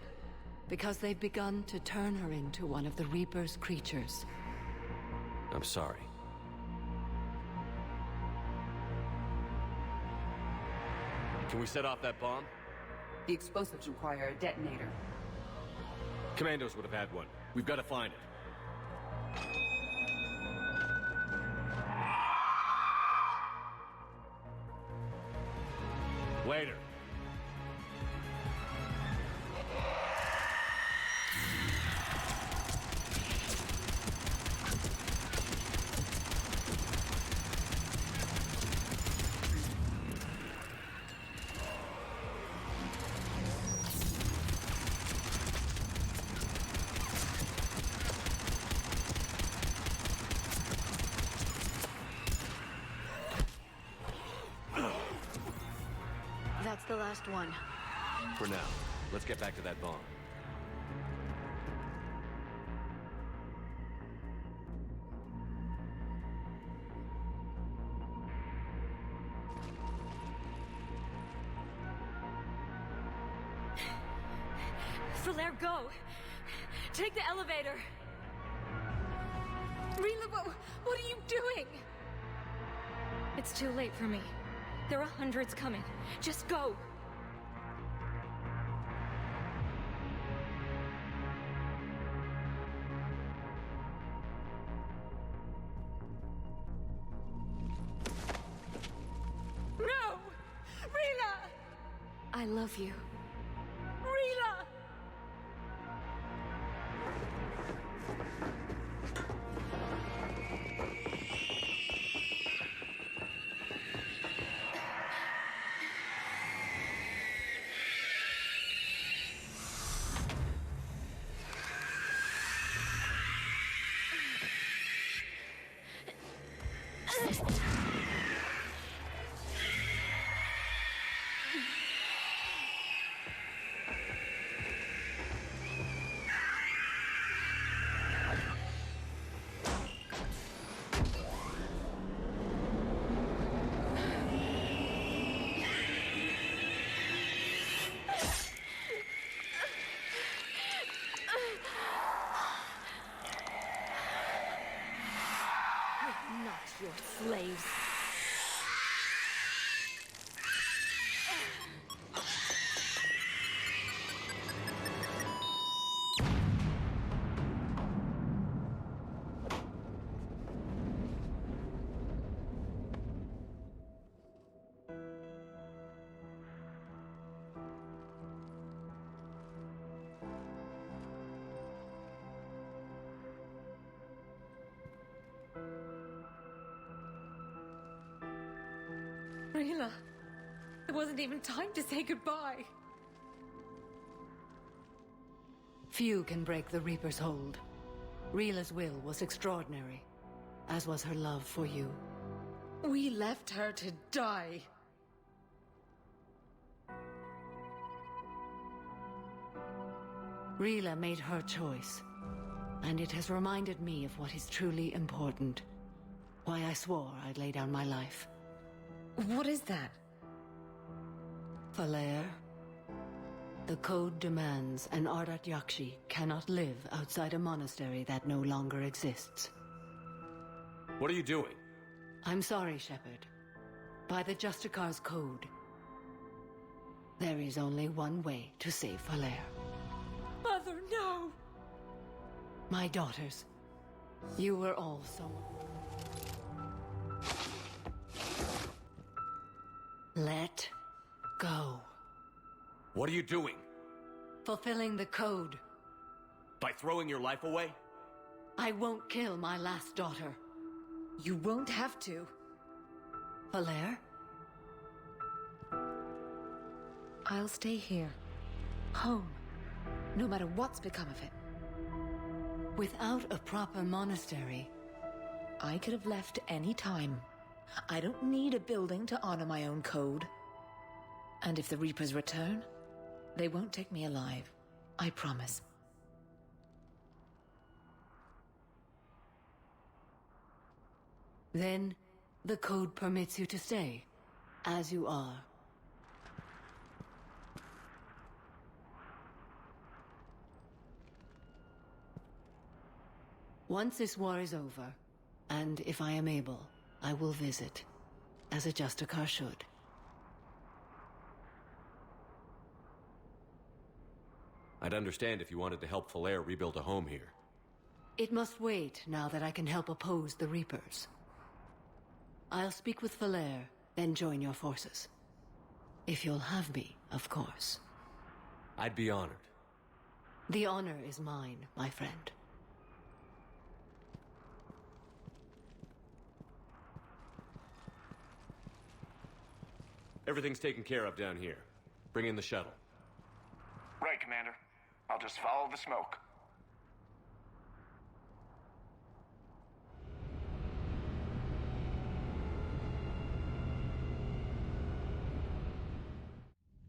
Because they've begun to turn her into one of the Reaper's creatures. I'm sorry. Can we set off that bomb? The explosives require a detonator. Commandos would have had one. We've got to find it. Later. That's the last one. For now, let's get back to that bomb. Falaire, go! Take the elevator! Rila, what are you doing? It's too late for me. There are hundreds coming. Just go! No! Rila! I love you. Rila! Not your slaves. Rila, wasn't even time to say goodbye. Few can break the Reaper's hold. Rila's will was extraordinary, as was her love for you. We left her to die. Rila made her choice, and it has reminded me of what is truly important. Why I swore I'd lay down my life. What is that? Falair. The code demands an Ardat Yakshi cannot live outside a monastery that no longer exists. What are you doing? I'm sorry, Shepard. By the Justicar's code, there is only one way to save Falair. Mother, no! My daughters, you were all so... Let go. What are you doing? Fulfilling the code. By throwing your life away? I won't kill my last daughter. You won't have to. Falair? I'll stay here. Home. No matter what's become of it. Without a proper monastery... I could have left any time. I don't need a building to honor my own code. And if the Reapers return, they won't take me alive. I promise. Then, the code permits you to stay, as you are. Once this war is over, and if I am able, I will visit, as a Justicar should. I'd understand if you wanted to help Falair rebuild a home here. It must wait now that I can help oppose the Reapers. I'll speak with Falair, then join your forces. If you'll have me, of course. I'd be honored. The honor is mine, my friend. Everything's taken care of down here. Bring in the shuttle. Right, Commander. I'll just follow the smoke.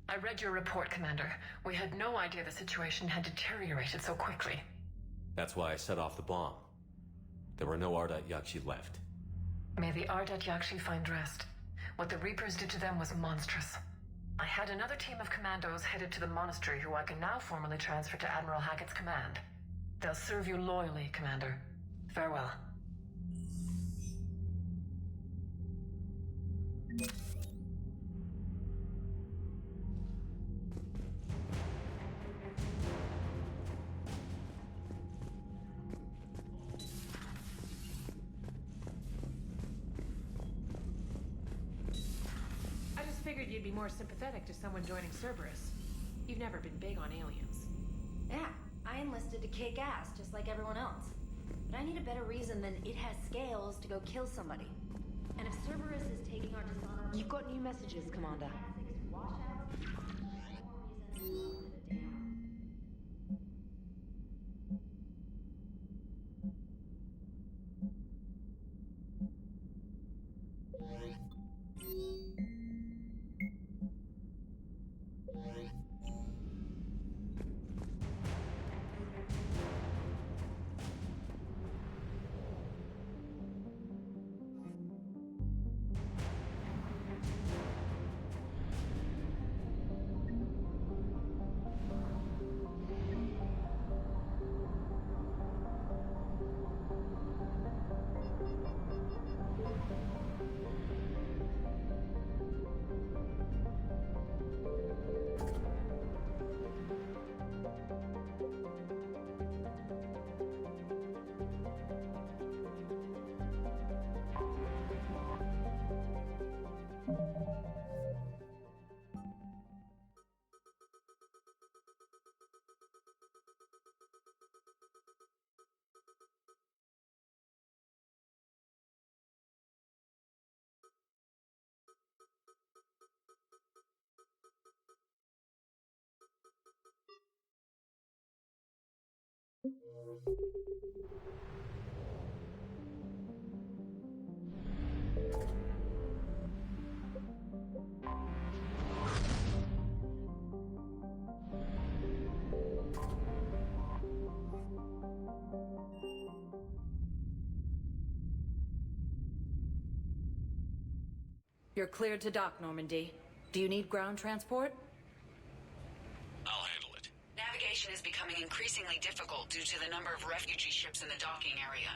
I read your report, Commander. We had no idea the situation had deteriorated so quickly. That's why I set off the bomb. There were no Ardat Yakshi left. May the Ardat Yakshi find rest. What the Reapers did to them was monstrous. I had another team of commandos headed to the monastery who I can now formally transfer to Admiral Hackett's command. They'll serve you loyally, Commander. Farewell. Figured you'd be more sympathetic to someone joining Cerberus. You've never been big on aliens. Yeah, I enlisted to kick ass, just like everyone else. But I need a better reason than it has scales to go kill somebody. And if Cerberus is taking our dishonor... You've got new messages, Commander. You're cleared to dock, Normandy. Do you need ground transport? I'll handle it. Navigation is becoming increasingly difficult due to the number of refugee ships in the docking area.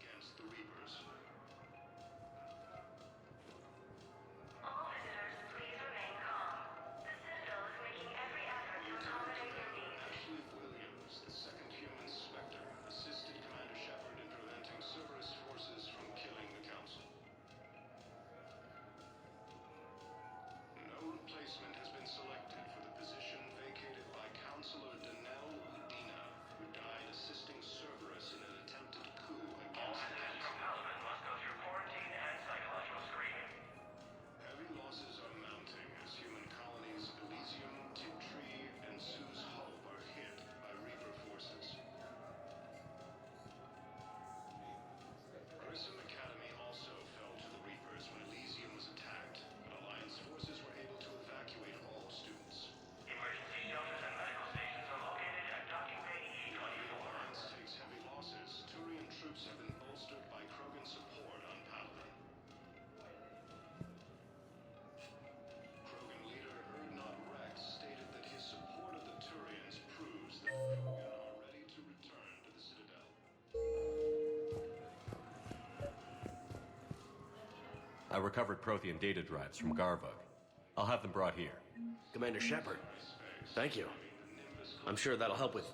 Against the Reapers. All visitors, please remain calm. The Citadel is making every effort to accommodate your needs. Ashley Williams, the second human Spectre, assisted Commander Shepard in preventing Cerberus forces from killing the Council. No replacement has been selected for the position vacated by Councilor Danelle Udina, who died assisting Cerberus in an attempted coup against the Council. Must go through quarantine and psychological screening. Heavy losses are mounting as human colonies Elysium, Tiptree, and Sue's Hope are hit by Reaper forces. Grissom Academy also fell to the Reapers when Elysium was attacked, but Alliance forces were able to evacuate all students. Emergency shelters and medical stations are located at docking bay While the E24. Alliance takes heavy losses, Turian troops have been bolstered by Krogan support on Paladin. Krogan leader Erdnot Rex stated that his support of the Turians proves that Krogan are ready to return to the Citadel. I recovered Prothean data drives from Garvug. I'll have them brought here. Commander Shepard, thank you. I'm sure that'll help with,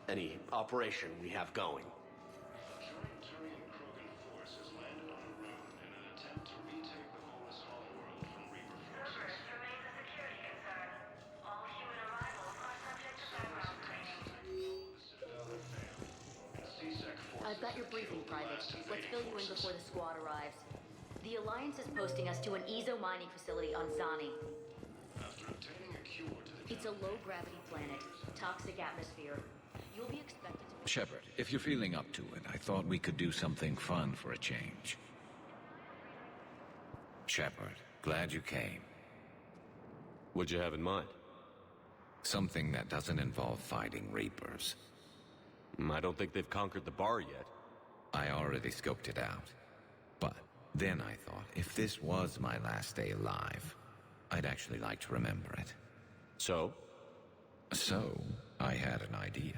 any operation we have going. A joint Turian-Krogan force has landed on a rune in an attempt to retake the Volus Homeworld from Reaper forces. Cerberus remains a security concern. All human arrivals are subject to background screening. I've got your briefing, Private. Let's fill you in before the squad arrives. The Alliance is posting us to an Ezo mining facility on Zani. After obtaining a cure to the It's a low-gravity planet, toxic atmosphere. You'll be expected to... Shepard, if you're feeling up to it, I thought we could do something fun for a change. Shepard, glad you came. What'd you have in mind? Something that doesn't involve fighting Reapers. I don't think they've conquered the bar yet. I already scoped it out. But then I thought, if this was my last day alive, I'd actually like to remember it. So? So, I had an idea.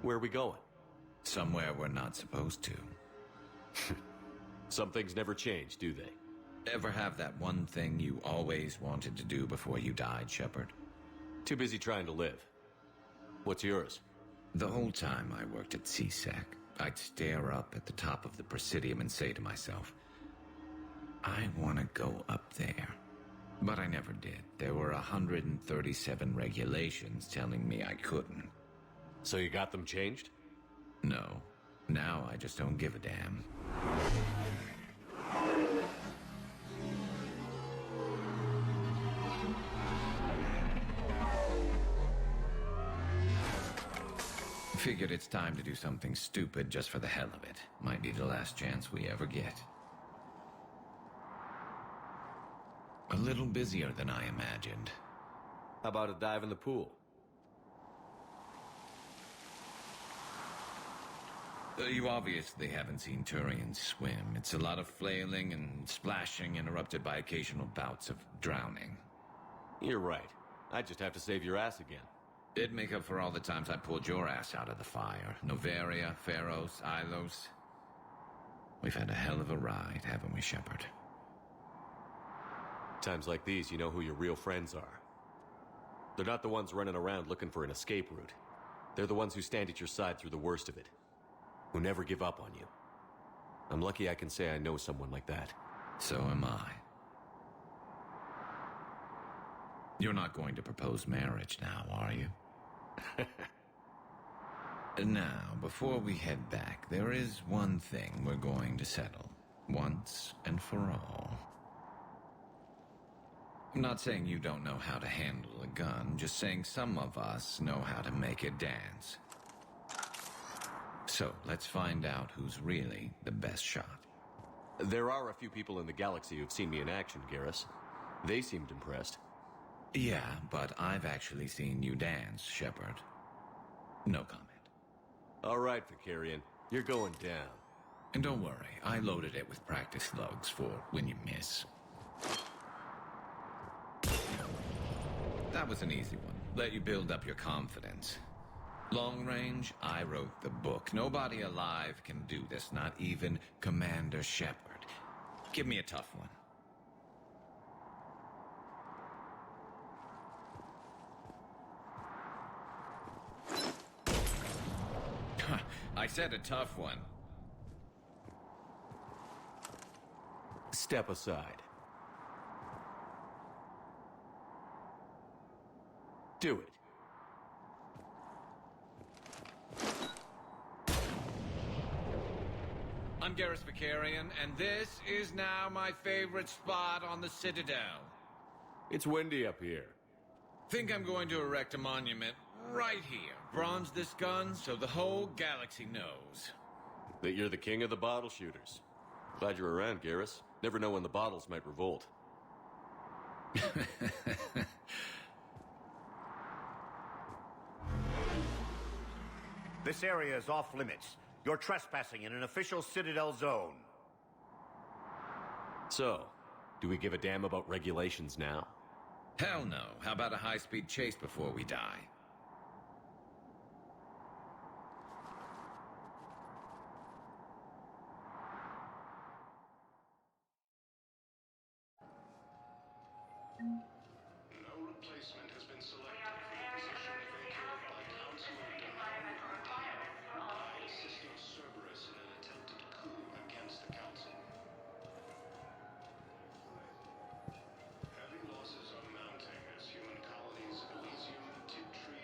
Where are we going? Somewhere we're not supposed to. Some things never change, do they? Ever have that one thing you always wanted to do before you died, Shepard? Too busy trying to live. What's yours? The whole time I worked at CSEC, I'd stare up at the top of the Presidium and say to myself, I want to go up there. But I never did. There were 137 regulations telling me I couldn't. So you got them changed? No. Now I just don't give a damn. Figured it's time to do something stupid just for the hell of it. Might be the last chance we ever get. A little busier than I imagined. How about a dive in the pool? You obviously haven't seen Turians swim. It's a lot of flailing and splashing interrupted by occasional bouts of drowning. You're right. I just have to save your ass again. It'd make up for all the times I pulled your ass out of the fire. Noveria, Pharos, Ilos. We've had a hell of a ride, haven't we, Shepard? Times like these, you know who your real friends are. They're not the ones running around looking for an escape route. They're the ones who stand at your side through the worst of it. who never give up on you. I'm lucky I can say I know someone like that. So am I. You're not going to propose marriage now, are you? Now, before we head back, there is one thing we're going to settle, once and for all. I'm not saying you don't know how to handle a gun, just saying some of us know how to make it dance. So, let's find out who's really the best shot. There are a few people in the galaxy who've seen me in action, Garrus. They seemed impressed. Yeah, but I've actually seen you dance, Shepard. No comment. All right, Vicarian. You're going down. And don't worry, I loaded it with practice slugs for when you miss. That was an easy one. Let you build up your confidence. Long range, I wrote the book. Nobody alive can do this, not even Commander Shepard. Give me a tough one. I said a tough one. Step aside. Do it. I'm Garrus Vicarian, and this is now my favorite spot on the Citadel. It's windy up here. Think I'm going to erect a monument right here. Bronze this gun so the whole galaxy knows. That you're the king of the bottle shooters. Glad you're around, Garrus. Never know when the bottles might revolt. This area is off limits. You're trespassing in an official Citadel zone. So, do we give a damn about regulations now? Hell no. How about a high-speed chase before we die? No replacement has been selected for the position vacated by Counselor Denell, who died assisting Cerberus in an attempted coup against the Council. Heavy losses are mounting as human colonies of Elysium, Tiptree,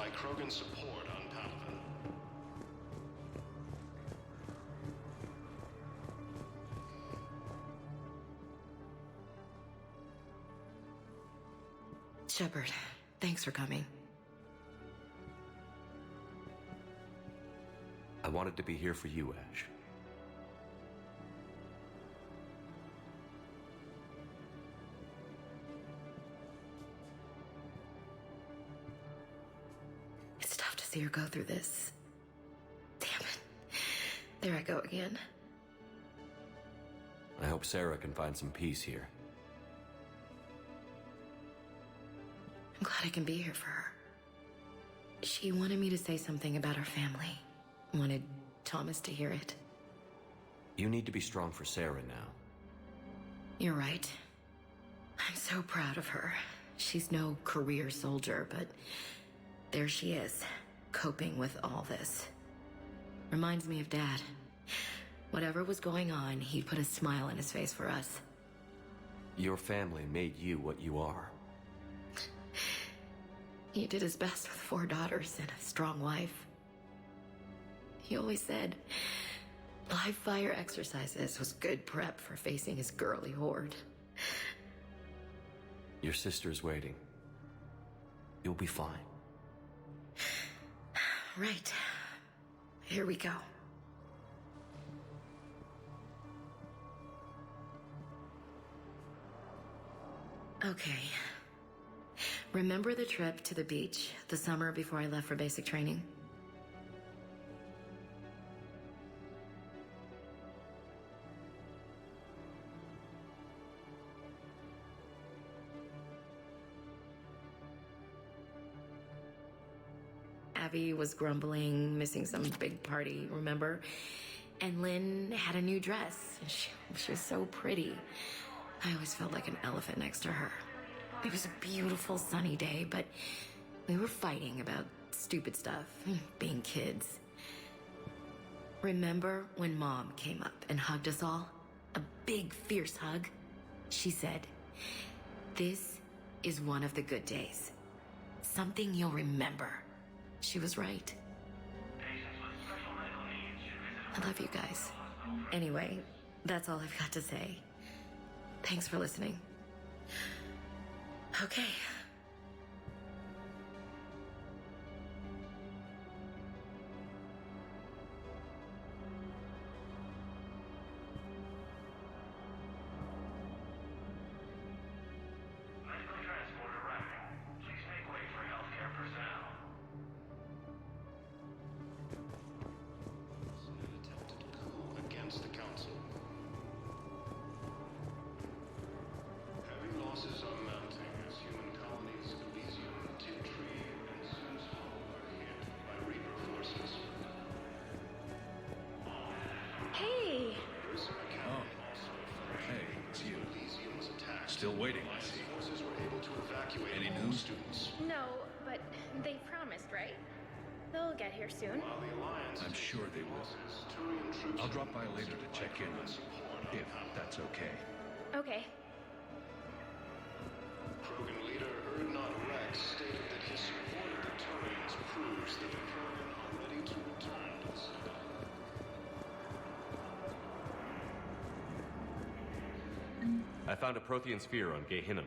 by Krogan support on Palaven. Shepard, thanks for coming. I wanted to be here for you, Ash. It's tough to see her go through this. Damn it. There I go again. I hope Sarah can find some peace here. I'm glad I can be here for her. She wanted me to say something about her family. Wanted Thomas to hear it. You need to be strong for Sarah now. You're right. I'm so proud of her. She's no career soldier, but there she is, coping with all this. Reminds me of Dad. Whatever was going on, he'd put a smile on his face for us. Your family made you what you are. He did his best with 4 daughters and a strong wife. He always said live fire exercises was good prep for facing his girly horde. Your sister's waiting. You'll be fine. Right. Here we go. Okay. Remember the trip to the beach the summer before I left for basic training? Abby was grumbling, missing some big party, remember? And Lynn had a new dress. She was so pretty. I always felt like an elephant next to her. It was a beautiful sunny day, but we were fighting about stupid stuff, being kids. Remember when Mom came up and hugged us all? A big, fierce hug? She said, "This is one of the good days. Something you'll remember." She was right. I love you guys. Anyway, that's all I've got to say. Thanks for listening. Okay. Medical transport arriving. Please make way for healthcare personnel. An attempted coup against the council. Heavy losses are mounting as human colonies Elysium, Tiptree, and Zeus Hollow are hit by Reaper forces. Hey! Hey, it's you. Elysium was attacked. Still waiting, I see. Forces were able to evacuate Any all news? students. No, but they promised, right? They'll get here soon. While the Alliance I'm sure they will. Turian troops I'll drop by later to check in, if that's okay. Okay. Krogan leader Erdnot Rex stated that his support of the Turians proves that the Krogan are ready to return to the Citadel. I found a Prothean sphere on Gehinnom.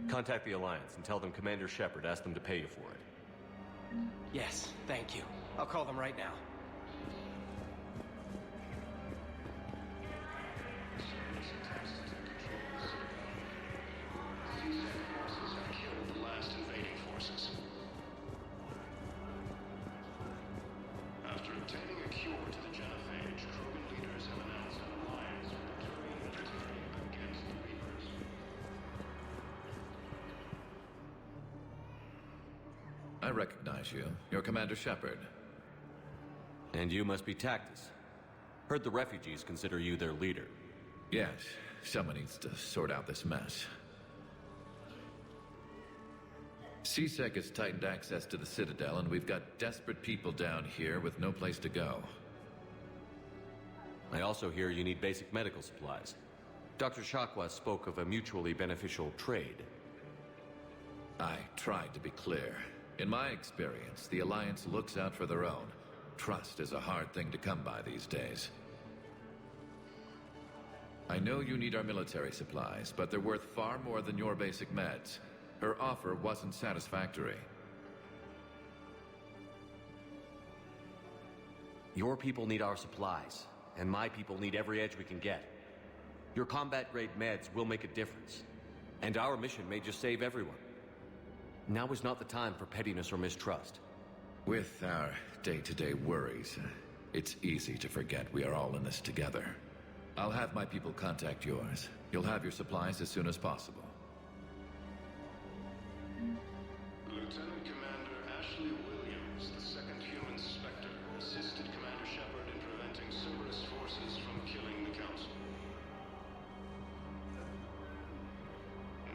Contact the Alliance and tell them Commander Shepard asked them to pay you for it. Yes, thank you. I'll call them right now. Forces have killed the last invading forces. After obtaining a cure to the genophage, Krogan leaders have announced an alliance with the Turian military against the Reapers. I recognize you. You're Commander Shepard. And you must be Tactus. Heard the refugees consider you their leader. Yes, someone needs to sort out this mess. CSEC has tightened access to the Citadel, and we've got desperate people down here with no place to go. I also hear you need basic medical supplies. Dr. Shakwa spoke of a mutually beneficial trade. I tried to be clear. In my experience, the Alliance looks out for their own. Trust is a hard thing to come by these days. I know you need our military supplies, but they're worth far more than your basic meds. Her offer wasn't satisfactory. Your people need our supplies, and my people need every edge we can get. Your combat-grade meds will make a difference, and our mission may just save everyone. Now is not the time for pettiness or mistrust. With our day-to-day worries, it's easy to forget we are all in this together. I'll have my people contact yours. You'll have your supplies as soon as possible. Lieutenant Commander Ashley Williams, the second human Spectre, assisted Commander Shepard in preventing Cerberus forces from killing the Council.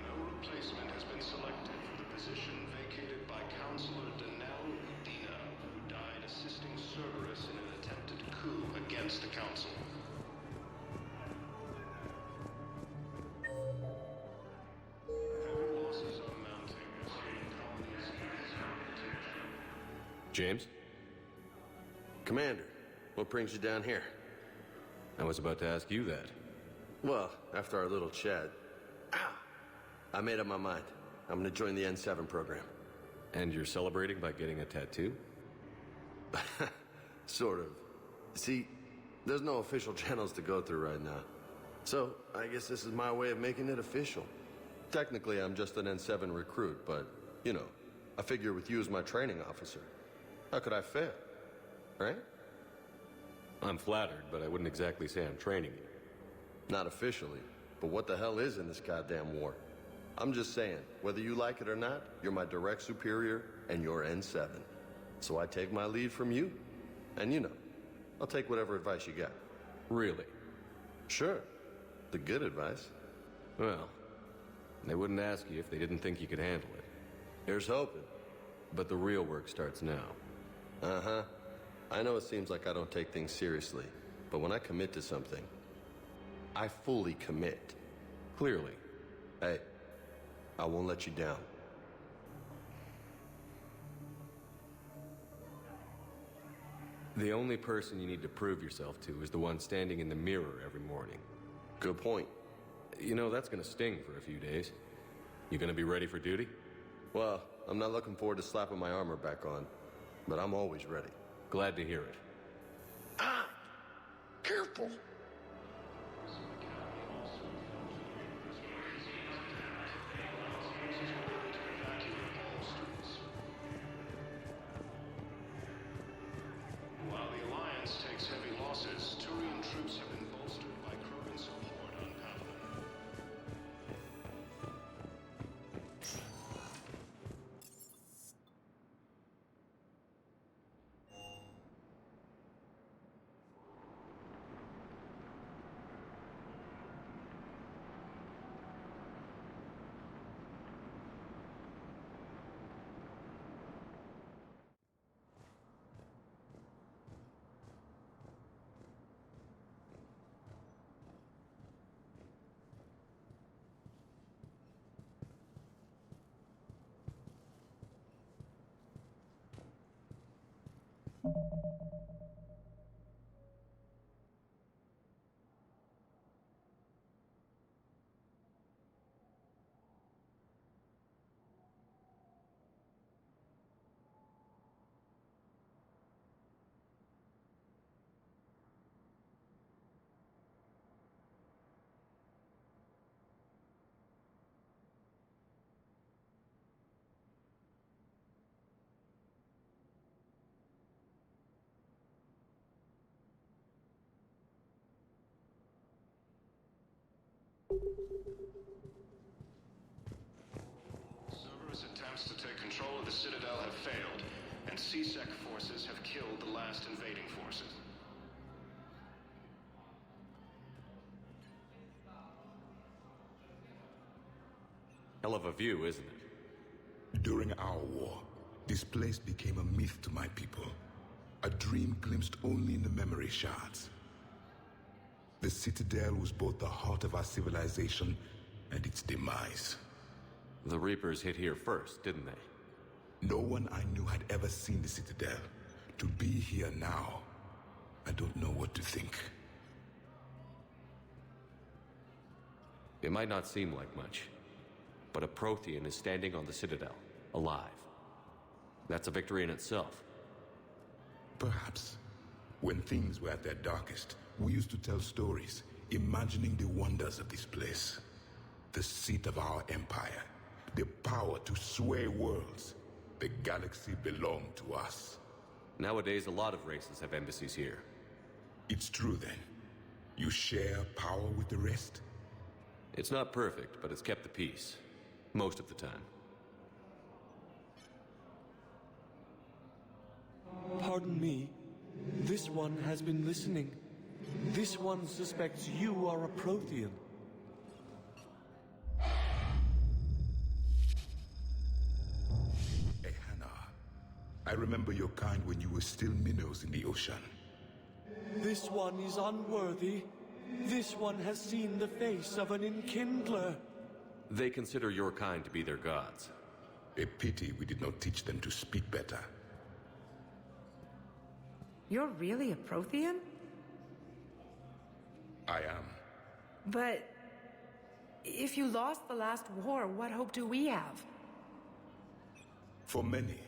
No replacement has been selected for the position vacated by Counselor Danelle Udina, who died assisting Cerberus in an attempted coup against the Council. James? Commander, what brings you down here? I was about to ask you that. Well, after our little chat, I made up my mind. I'm gonna join the N7 program. And you're celebrating by getting a tattoo? Sort of. See, there's no official channels to go through right now. So, I guess this is my way of making it official. Technically, I'm just an N7 recruit, but, you know, I figure with you as my training officer, how could I fail? Right? I'm flattered, but I wouldn't exactly say I'm training you. Not officially, but what the hell is in this goddamn war? I'm just saying, whether you like it or not, you're my direct superior, and you're N7. So I take my lead from you. And you know, I'll take whatever advice you got. Really? Sure. The good advice. Well, they wouldn't ask you if they didn't think you could handle it. Here's hoping. But the real work starts now. Uh-huh. I know it seems like I don't take things seriously, but when I commit to something, I fully commit. Clearly. Hey, I won't let you down. The only person you need to prove yourself to is the one standing in the mirror every morning. Good point. You know, that's gonna sting for a few days. You gonna be ready for duty? Well, I'm not looking forward to slapping my armor back on, but I'm always ready. Glad to hear it. Careful! While the Alliance takes heavy losses, Turian troops have been bolstered by Krogan support on Pavlin. Cerberus attempts to take control of the Citadel have failed, and C-Sec forces have killed the last invading forces. Hell of a view, isn't it? During our war, this place became a myth to my people. A dream glimpsed only in the memory shards. The Citadel was both the heart of our civilization and its demise. The Reapers hit here first, didn't they? No one I knew had ever seen the Citadel. To be here now, I don't know what to think. It might not seem like much, but a Prothean is standing on the Citadel, alive. That's a victory in itself. Perhaps. When things were at their darkest, we used to tell stories, imagining the wonders of this place. The seat of our empire, the power to sway worlds. The galaxy belonged to us. Nowadays, a lot of races have embassies here. It's true then. You share power with the rest? It's not perfect, but it's kept the peace. Most of the time. Pardon me. This one has been listening. This one suspects you are a Prothean. Hey, Hannah. I remember your kind when you were still minnows in the ocean. This one is unworthy. This one has seen the face of an enkindler. They consider your kind to be their gods. A pity we did not teach them to speak better. You're really a Prothean? I am. But if you lost the last war, what hope do we have? For many,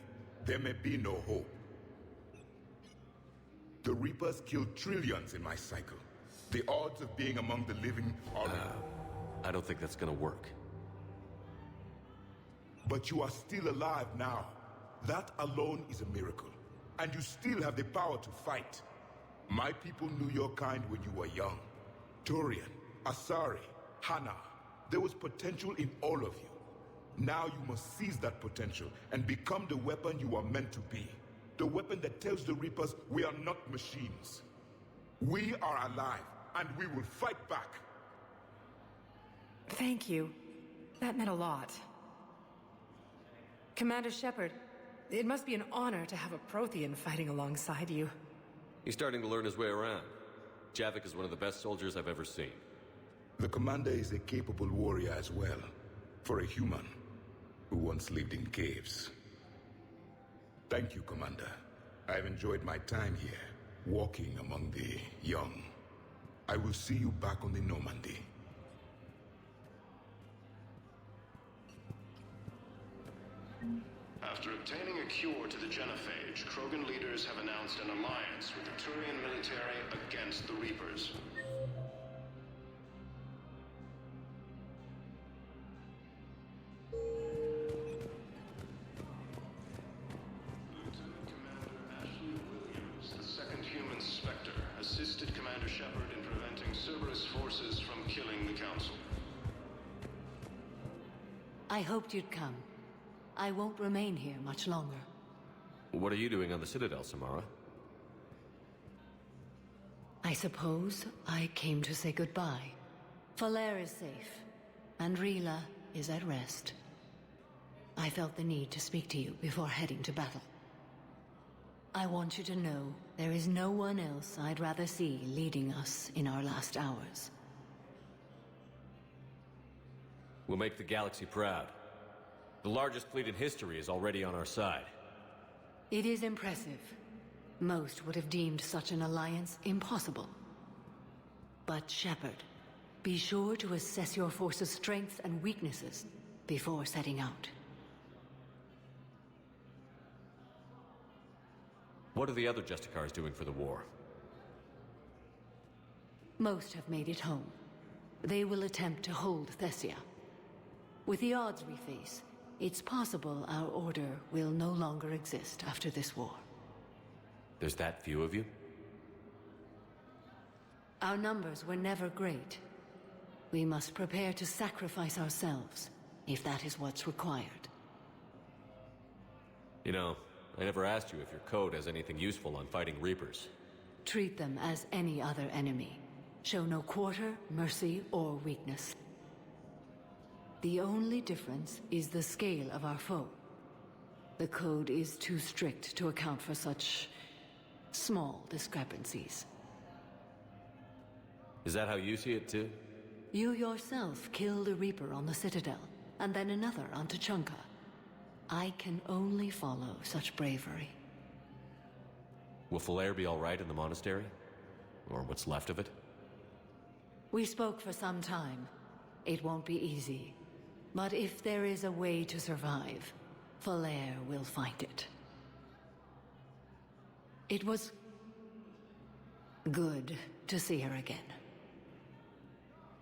there may be no hope. The Reapers killed trillions in my cycle. The odds of being among the living are... I don't think that's gonna work. But you are still alive now. That alone is a miracle. And you still have the power to fight. My people knew your kind when you were young. Turian, Asari, Hannah. There was potential in all of you. Now you must seize that potential and become the weapon you are meant to be. The weapon that tells the Reapers we are not machines. We are alive, and we will fight back. Thank you. That meant a lot. Commander Shepard, it must be an honor to have a Prothean fighting alongside you. He's starting to learn his way around. Javik is one of the best soldiers I've ever seen. The commander is a capable warrior as well, for a human who once lived in caves. Thank you, Commander. I've enjoyed my time here, walking among the young. I will see you back on the Normandy. After obtaining a cure to the genophage, Krogan leaders have announced an alliance with the Turian military against the Reapers. Lieutenant Commander Ashley Williams, the second human Spectre, assisted Commander Shepard in preventing Cerberus forces from killing the Council. I hoped you'd come. I won't remain here much longer. What are you doing on the Citadel, Samara? I suppose I came to say goodbye. Falair is safe, and Rila is at rest. I felt the need to speak to you before heading to battle. I want you to know there is no one else I'd rather see leading us in our last hours. We'll make the galaxy proud. The largest fleet in history is already on our side. It is impressive. Most would have deemed such an alliance impossible. But Shepard, be sure to assess your force's strengths and weaknesses before setting out. What are the other Justicars doing for the war? Most have made it home. They will attempt to hold Thessia. With the odds we face, it's possible our order will no longer exist after this war. There's that few of you? Our numbers were never great. We must prepare to sacrifice ourselves, if that is what's required. You know, I never asked you if your code has anything useful on fighting Reapers. Treat them as any other enemy. Show no quarter, mercy, or weakness. The only difference is the scale of our foe. The code is too strict to account for such small discrepancies. Is that how you see it too? You yourself killed a Reaper on the Citadel, and then another on Tuchanka. I can only follow such bravery. Will Falair be all right in the monastery? Or what's left of it? We spoke for some time. It won't be easy. But if there is a way to survive, Falair will find it. It was good to see her again.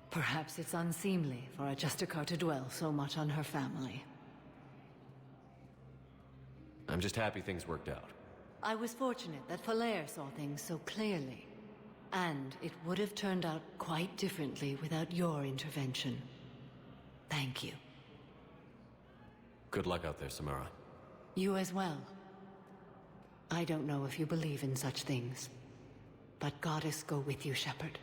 Perhaps it's unseemly for a Justicar to dwell so much on her family. I'm just happy things worked out. I was fortunate that Falair saw things so clearly. And it would have turned out quite differently without your intervention. Thank you. Good luck out there, Samara. You as well. I don't know if you believe in such things, but Goddess go with you, Shepard.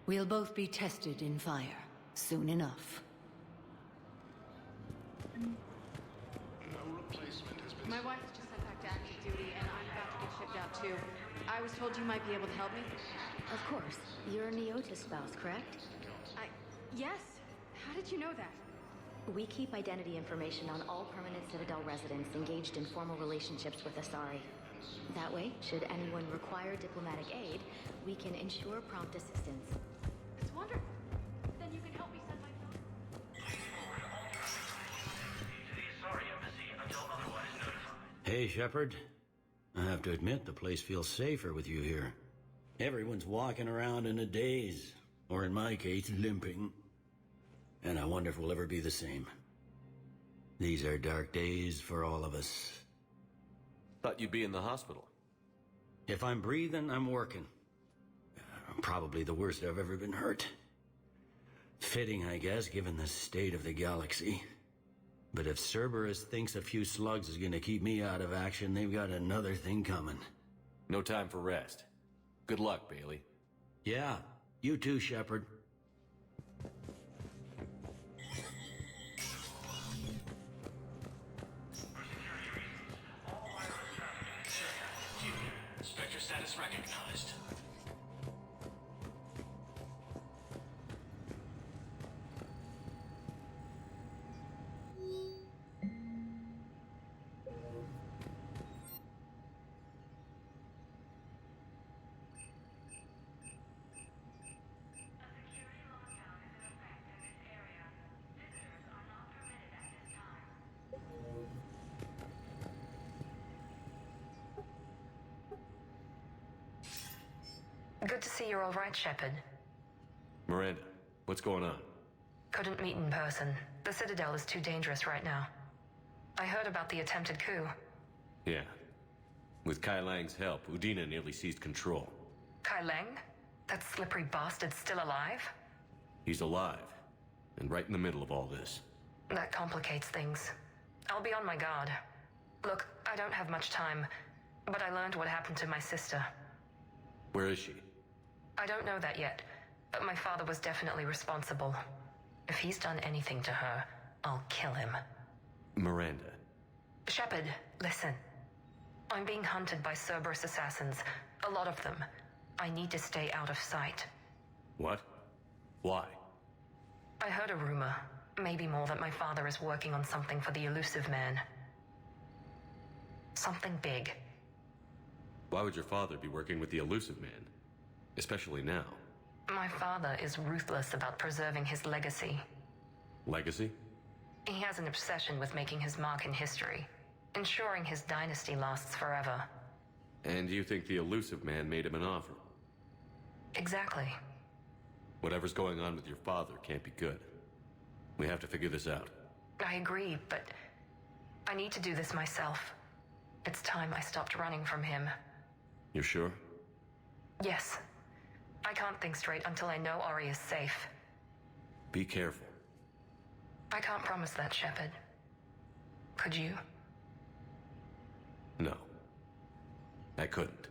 We'll both be tested in fire, soon enough. My wife just sent back to active duty, and I'm about to get shipped out too. I was told you might be able to help me. Of course. You're a Neotis spouse, correct? Yes. How did you know that? We keep identity information on all permanent Citadel residents engaged in formal relationships with Asari. That way, should anyone require diplomatic aid, we can ensure prompt assistance. It's wonderful. Then you can help me send my phone. To the Asari embassy until otherwise notified. Hey, Shepard. I have to admit, the place feels safer with you here. Everyone's walking around in a daze, or in my case, limping. And I wonder if we'll ever be the same. These are dark days for all of us. Thought you'd be in the hospital. If I'm breathing, I'm working. Probably the worst I've ever been hurt. Fitting, I guess, given the state of the galaxy. But if Cerberus thinks a few slugs is gonna keep me out of action, they've got another thing coming. No time for rest. Good luck, Bailey. Yeah, you too, Shepard. Spectre status recognized. Good to see you're all right, Shepard. Miranda, what's going on? Couldn't meet in person. The Citadel is too dangerous right now. I heard about the attempted coup. Yeah. With Kai Lang's help, Udina nearly seized control. Kai Lang? That slippery bastard's still alive? He's alive, and right in the middle of all this. That complicates things. I'll be on my guard. Look, I don't have much time, but I learned what happened to my sister. Where is she? I don't know that yet, but my father was definitely responsible. If he's done anything to her, I'll kill him. Miranda. Shepard, listen. I'm being hunted by Cerberus assassins. A lot of them. I need to stay out of sight. What? Why? I heard a rumor, maybe more, that my father is working on something for the Elusive Man. Something big. Why would your father be working with the Elusive Man? Especially now. My father is ruthless about preserving his legacy. Legacy? He has an obsession with making his mark in history, ensuring his dynasty lasts forever. And you think the Elusive Man made him an offer? Exactly. Whatever's going on with your father can't be good. We have to figure this out. I agree, but I need to do this myself. It's time I stopped running from him. You're sure? Yes. I can't think straight until I know Ori is safe. Be careful. I can't promise that, Shepard. Could you? No. I couldn't.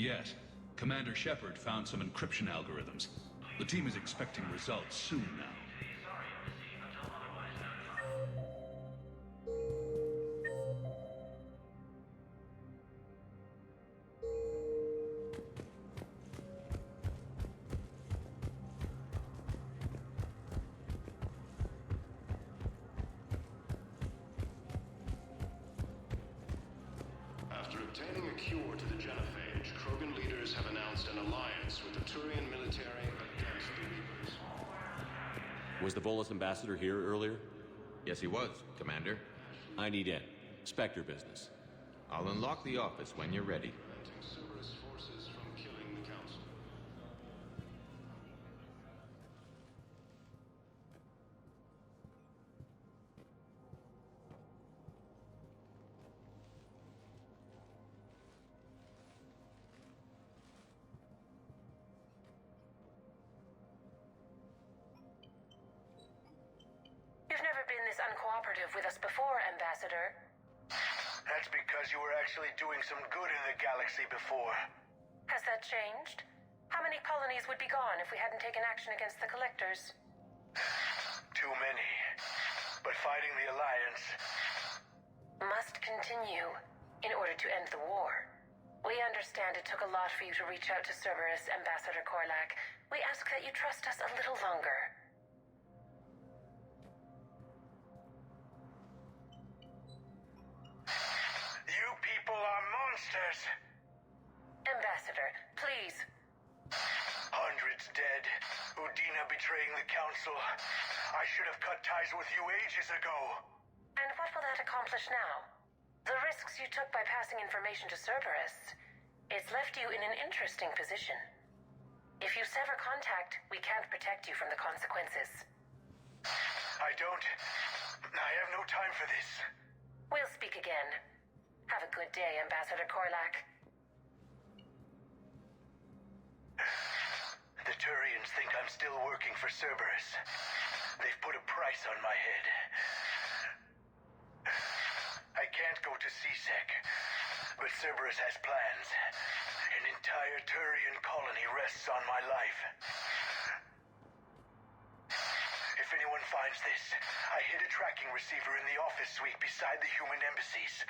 Yes. Commander Shepard found some encryption algorithms. The team is expecting results soon now. After obtaining a cure to the genophage, Krogan leaders have announced an alliance with the Turian military against the Reapers. Was the Volus ambassador here earlier? Yes, he was, Commander. I need in. Spectre business. I'll unlock the office when you're ready. Preventing Cerberus forces from killing the Council. You've never been this uncooperative with us before, Ambassador. That's because you were actually doing some good in the galaxy before. Has that changed? How many colonies would be gone if we hadn't taken action against the Collectors? Too many. But fighting the Alliance must continue in order to end the war. We understand it took a lot for you to reach out to Cerberus, Ambassador Korlak. We ask that you trust us a little longer. You people are monsters! Ambassador, please. Hundreds dead. Udina betraying the Council. I should have cut ties with you ages ago. And what will that accomplish now? The risks you took by passing information to Cerberus. It's left you in an interesting position. If you sever contact, we can't protect you from the consequences. I have no time for this. We'll speak again. Have a good day, Ambassador Korlak. The Turians think I'm still working for Cerberus. They've put a price on my head. I can't go to CSEC, but Cerberus has plans. An entire Turian colony rests on my life. If anyone finds this, I hid a tracking receiver in the office suite beside the human embassies.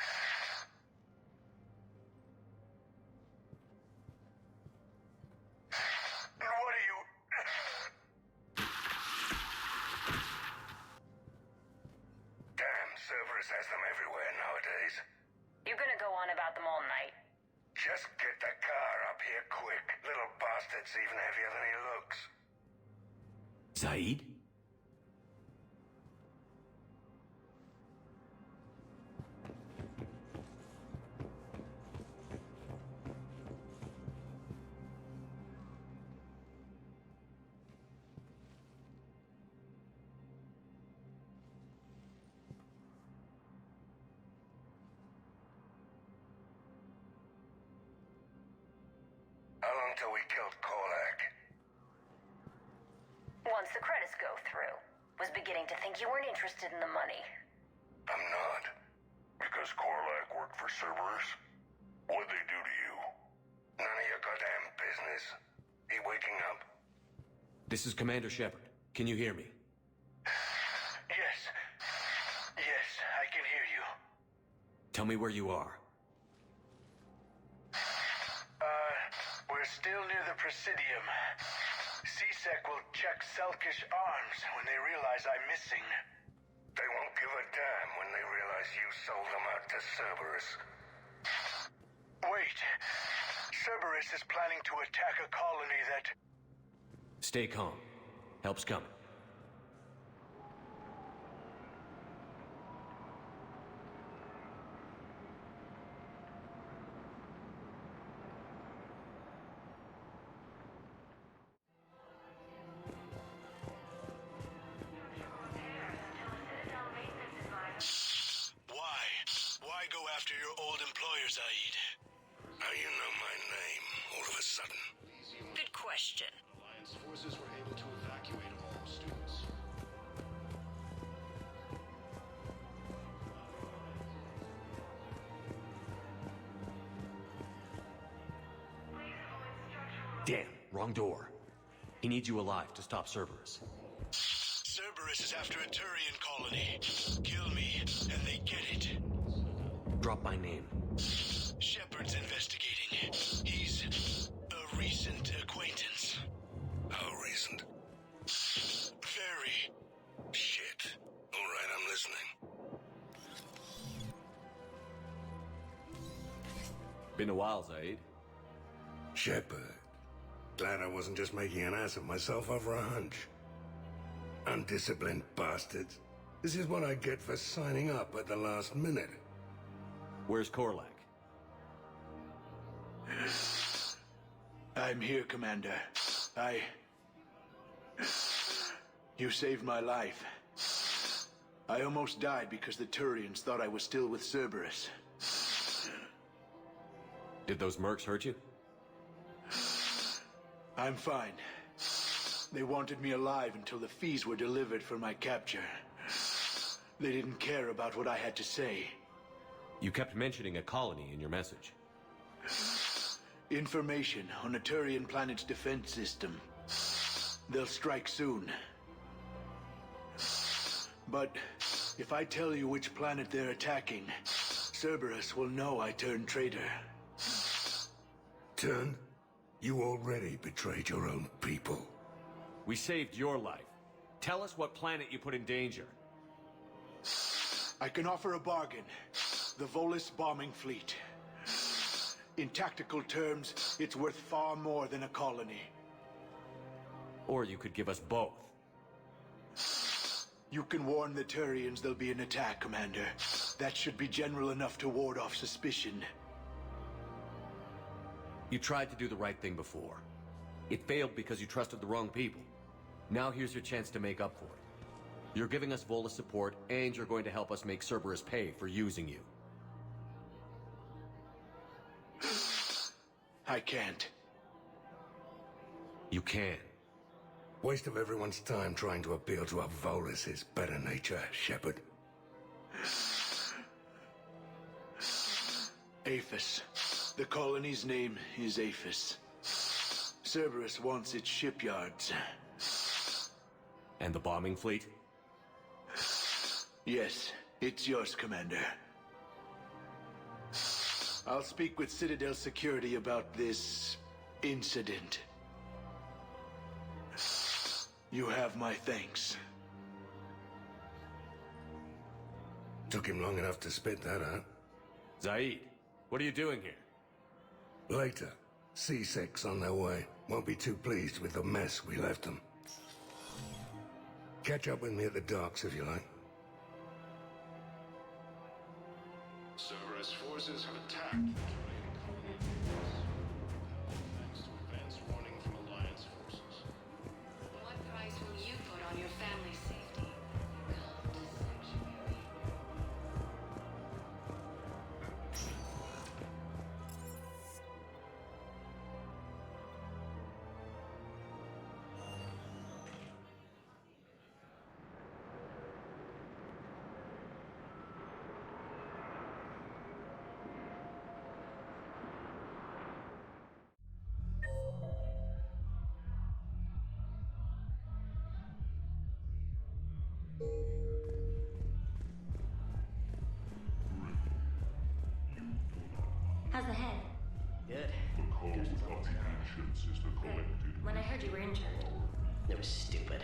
What are you... Damn, Cerberus has them everywhere nowadays. You're gonna go on about them all night. Just get the car up here quick. Little bastard's even heavier than he looks. Zaid? How long till we killed Korlak? Once the credits go through. Was beginning to think you weren't interested in the money. I'm not. Because Korlak worked for Cerberus? What'd they do to you? None of your goddamn business. He waking up? This is Commander Shepard. Can you hear me? Yes. Yes, I can hear you. Tell me where you are. We're still near the Presidium. CSEC will check Selkish arms when they realize I'm missing. They won't give a damn when they realize you sold them out to Cerberus. Wait. Cerberus is planning to attack a colony that... Stay calm. Help's coming. Why go after your old employer, Zaid? How you know my name, all of a sudden? Good question. Alliance forces were able to evacuate almost Damn, wrong door. He needs you alive to stop Cerberus. Cerberus is after a Turian colony. Kill me, and they get it. Drop my name. Shepard's investigating. He's a recent acquaintance. How recent? Very. Shit. All right, I'm listening. Been a while, Zaid. Shepard. Glad I wasn't just making an ass of myself over a hunch. Undisciplined bastards. This is what I get for signing up at the last minute. Where's Korlak? I'm here, Commander. You saved my life. I almost died because the Turians thought I was still with Cerberus. Did those mercs hurt you? I'm fine. They wanted me alive until the fees were delivered for my capture. They didn't care about what I had to say. You kept mentioning a colony in your message. Information on a Turian planet's defense system. They'll strike soon. But if I tell you which planet they're attacking, Cerberus will know I turned traitor. Turn? You already betrayed your own people. We saved your life. Tell us what planet you put in danger. I can offer a bargain. The Volus bombing fleet. In tactical terms, it's worth far more than a colony. Or you could give us both. You can warn the Turians there'll be an attack, Commander. That should be general enough to ward off suspicion. You tried to do the right thing before. It failed because you trusted the wrong people. Now here's your chance to make up for it. You're giving us Volus support, and you're going to help us make Cerberus pay for using you. I can't. You can. Waste of everyone's time trying to appeal to a Volus's better nature, Shepard. Aphis. The colony's name is Aphis. Cerberus wants its shipyards. And the bombing fleet? Yes, it's yours, Commander. I'll speak with Citadel Security about this incident. You have my thanks. Took him long enough to spit that out. Zaid, what are you doing here? Later. C6 on their way. Won't be too pleased with the mess we left them. Catch up with me at the docks if you like. Cerberus forces have attacked. Thanks to advance warning from Alliance forces. What price will you put on your family's safety? How's the head? Good. The code of the ancient sister collected. When I heard you were injured. It was stupid.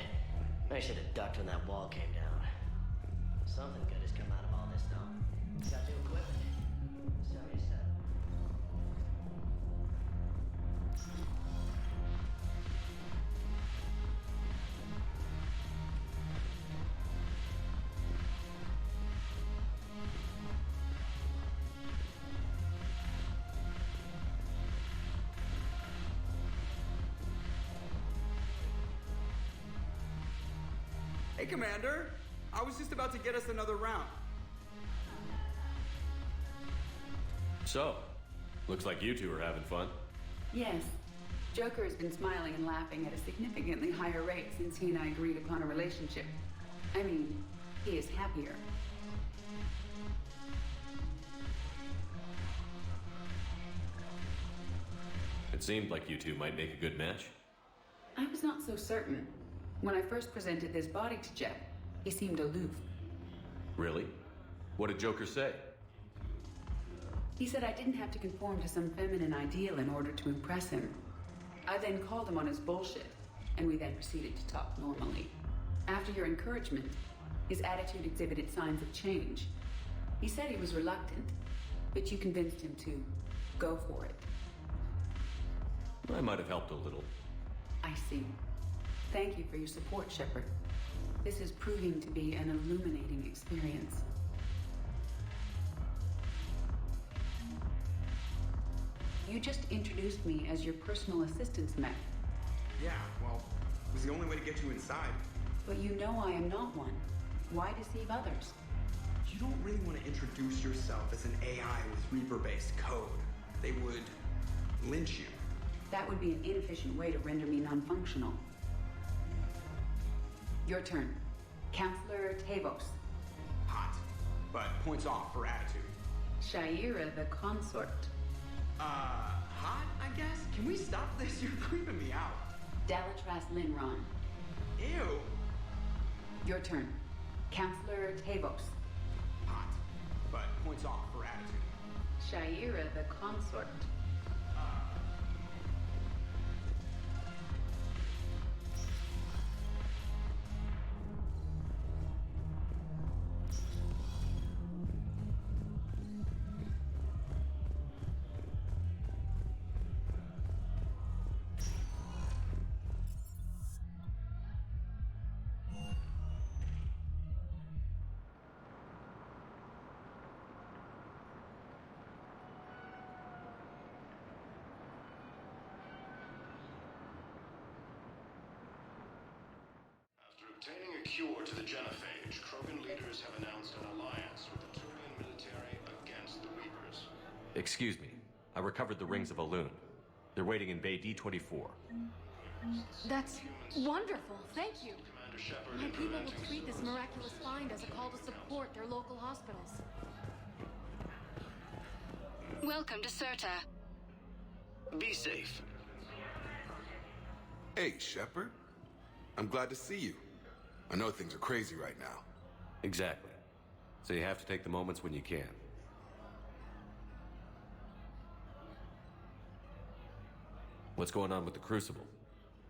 I should have ducked when that wall came down. Something good has come out of all this, though. Got new equipment. So you said. Hey, Commander. I was just about to get us another round. So, looks like you two are having fun. Yes. Joker has been smiling and laughing at a significantly higher rate since he and I agreed upon a relationship. I mean, he is happier. It seemed like you two might make a good match. I was not so certain. When I first presented this body to Jeff, he seemed aloof. Really? What did Joker say? He said I didn't have to conform to some feminine ideal in order to impress him. I then called him on his bullshit, and we then proceeded to talk normally. After your encouragement, his attitude exhibited signs of change. He said he was reluctant, but you convinced him to go for it. I might have helped a little. I see. Thank you for your support, Shepard. This is proving to be an illuminating experience. You just introduced me as your personal assistance mech. Yeah, well, it was the only way to get you inside. But you know I am not one. Why deceive others? You don't really want to introduce yourself as an AI with Reaper-based code. They would lynch you. That would be an inefficient way to render me non-functional. Your turn. Counselor Tavos. Hot, but points off for attitude. Shaira the consort. Hot, I guess? Can we stop this? You're creeping me out. Dalatras Linron. Ew. Your turn. Counselor Tavos. Hot, but points off for attitude. Shaira the consort. Obtaining a cure to the genophage, Krogan leaders have announced an alliance with the Turian military against the Reapers. Excuse me. I recovered the rings of Elune. They're waiting in Bay D-24. That's wonderful. Thank you. My people will treat this miraculous find as a call to support their local hospitals. Welcome to Serta. Be safe. Hey, Shepard. I'm glad to see you. I know things are crazy right now. Exactly. So you have to take the moments when you can. What's going on with the Crucible?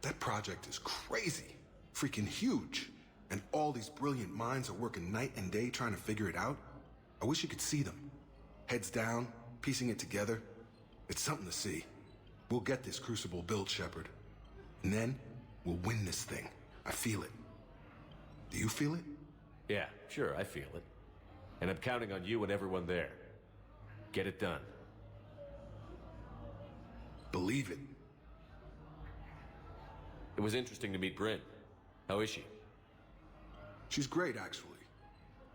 That project is crazy. Freaking huge. And all these brilliant minds are working night and day trying to figure it out. I wish you could see them. Heads down, piecing it together. It's something to see. We'll get this Crucible built, Shepard. And then, we'll win this thing. I feel it. Do you feel it? Yeah, sure, I feel it. And I'm counting on you and everyone there. Get it done. Believe it. It was interesting to meet Bryn. How is she? She's great, actually.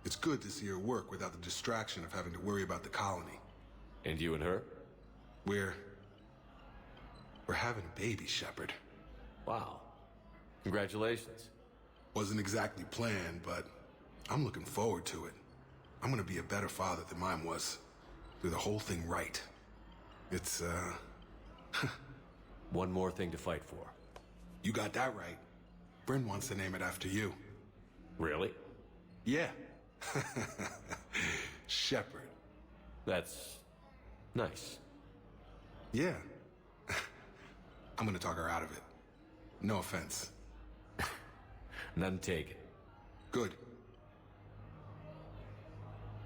It's good to see her work without the distraction of having to worry about the colony. And you and her? We're having a baby, Shepard. Wow. Congratulations. Wasn't exactly planned, but I'm looking forward to it. I'm gonna be a better father than mine was. Do the whole thing right. It's, One more thing to fight for. You got that right. Bryn wants to name it after you. Really? Yeah. Shepard. That's nice. Yeah. I'm gonna talk her out of it. No offense. None taken. Good.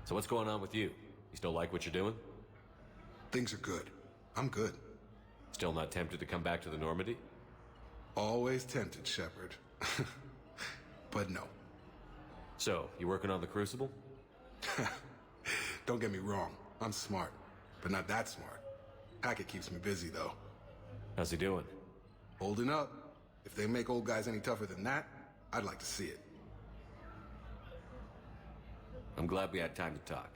So what's going on with you? You still like what you're doing? Things are good. I'm good. Still not tempted to come back to the Normandy? Always tempted, Shepard. But no. So, you working on the Crucible? Don't get me wrong. I'm smart. But not that smart. Hackett keeps me busy, though. How's he doing? Holding up. If they make old guys any tougher than that, I'd like to see it. I'm glad we had time to talk.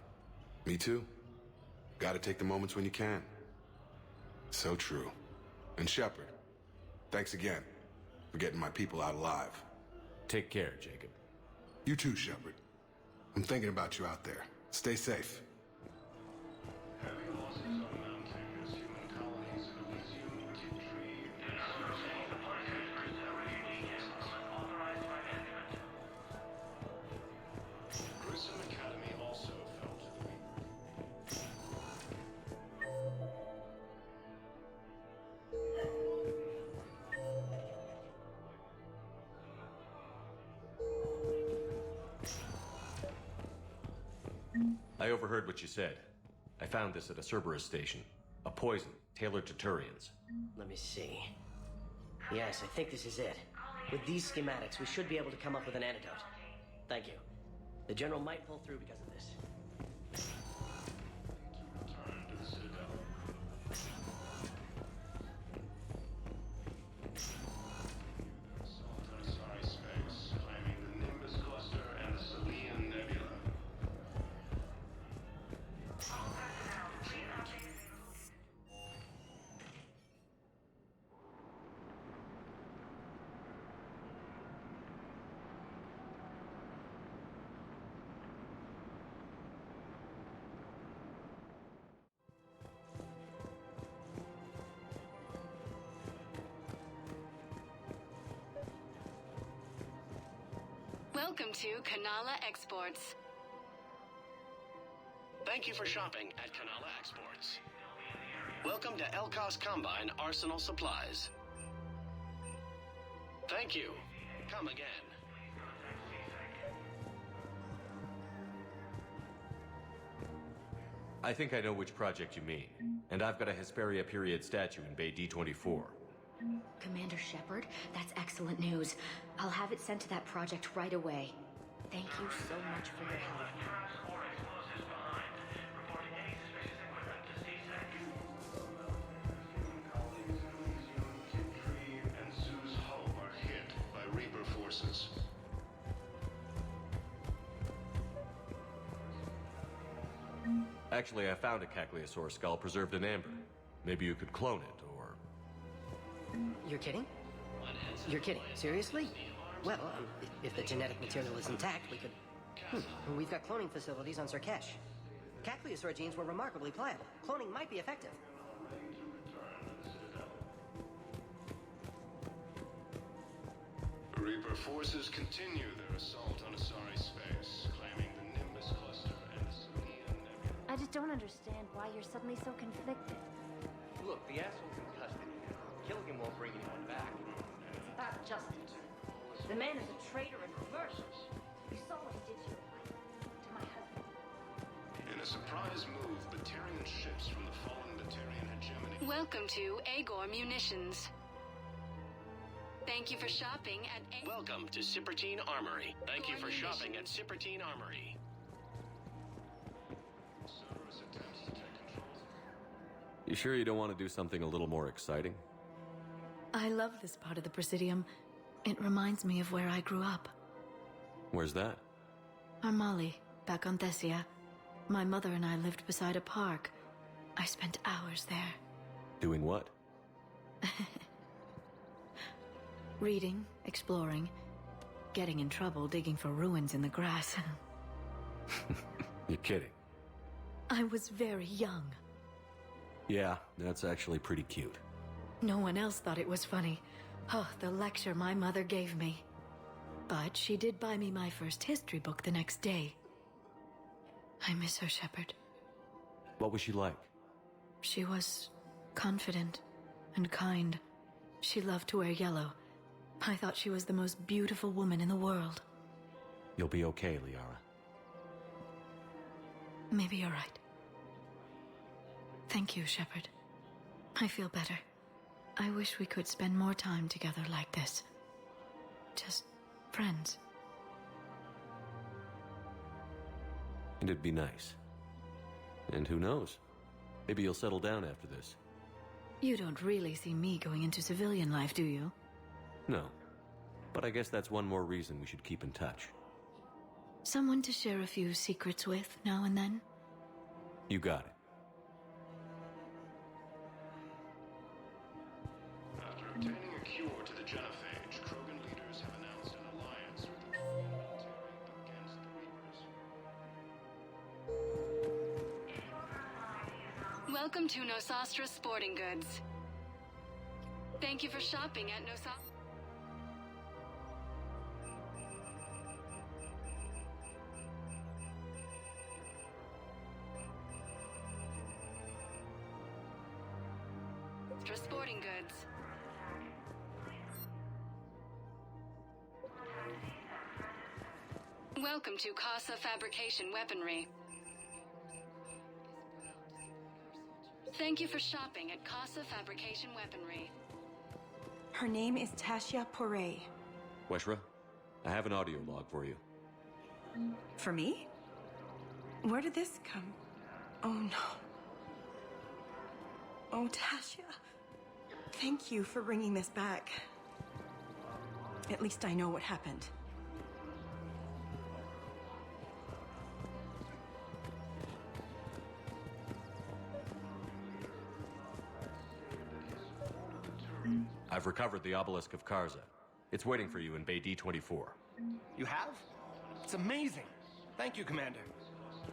Me too. Gotta take the moments when you can. So true. And Shepard, thanks again for getting my people out alive. Take care, Jacob. You too, Shepard. I'm thinking about you out there. Stay safe. Heavy losses are mounting as human colonies in Elysium I overheard what you said. I found this at a Cerberus station. A poison, tailored to Turians. Let me see. Yes, I think this is it. With these schematics, we should be able to come up with an antidote. Thank you. The General might pull through because of this. Return to the Citadel. Assault on Asari space, claiming the Nimbus cluster and the Selian Nebula. Welcome to Kanala Exports. Thank you for shopping at Kanala Exports. Welcome to Elkos Combine Arsenal Supplies. Thank you. Come again. I think I know which project you mean. And I've got a Hesperia period statue in Bay D24. Commander Shepard, that's excellent news. I'll have it sent to that project right away. Thank you so much for your help. And Zoo's hull are hit by Reaper forces. Actually, I found a Cagliasaur skull preserved in amber. Maybe you could clone it, or... You're kidding? You're kidding? Seriously? Well, if the genetic material is intact, we could... We've got cloning facilities on Sarkesh. Cagliasaur genes were remarkably pliable. Cloning might be effective. Reaper forces continue their assault on Asari space, claiming the Nimbus cluster and the Selian Nebula. I just don't understand why you're suddenly so conflicted. Look, the asshole's in custody now. Killing him won't bring anyone back. It's about justice. The man is a traitor and perversion. You saw what he did to your wife, to my husband. In a surprise move, Batarian ships from the fallen Batarian hegemony... Welcome to Agor Munitions. Thank you for shopping at... Welcome to Cipertine Armory. Thank you for shopping at Cipertine Armory. Cerberus attempts to take control. You sure you don't want to do something a little more exciting? I love this part of the Presidium. It reminds me of where I grew up. Where's that? Armali, back on Thessia. My mother and I lived beside a park. I spent hours there. Doing what? Reading, exploring, getting in trouble digging for ruins in the grass. You're kidding. I was very young. Yeah, that's actually pretty cute. No one else thought it was funny. Oh, the lecture my mother gave me. But she did buy me my first history book the next day. I miss her, Shepard. What was she like? She was confident and kind. She loved to wear yellow. I thought she was the most beautiful woman in the world. You'll be okay, Liara. Maybe you're right. Thank you, Shepard. I feel better. I wish we could spend more time together like this. Just friends. And it'd be nice. And who knows? Maybe you'll settle down after this. You don't really see me going into civilian life, do you? No. But I guess that's one more reason we should keep in touch. Someone to share a few secrets with now and then? You got it. After obtaining a cure to the genophage, Krogan leaders have announced an alliance with the Batarian against the Reapers. Welcome to Nosastra Sporting Goods. Thank you for shopping at Nosastra Sporting Goods. Welcome to Casa Fabrication Weaponry. Thank you for shopping at Casa Fabrication Weaponry. Her name is Tasha Poray. Weshra, I have an audio log for you. For me? Where did this come? Oh no. Oh, Tasha. Thank you for bringing this back. At least I know what happened. I've recovered the obelisk of Karza. It's waiting for you in Bay D24. You have? It's amazing. Thank you, Commander.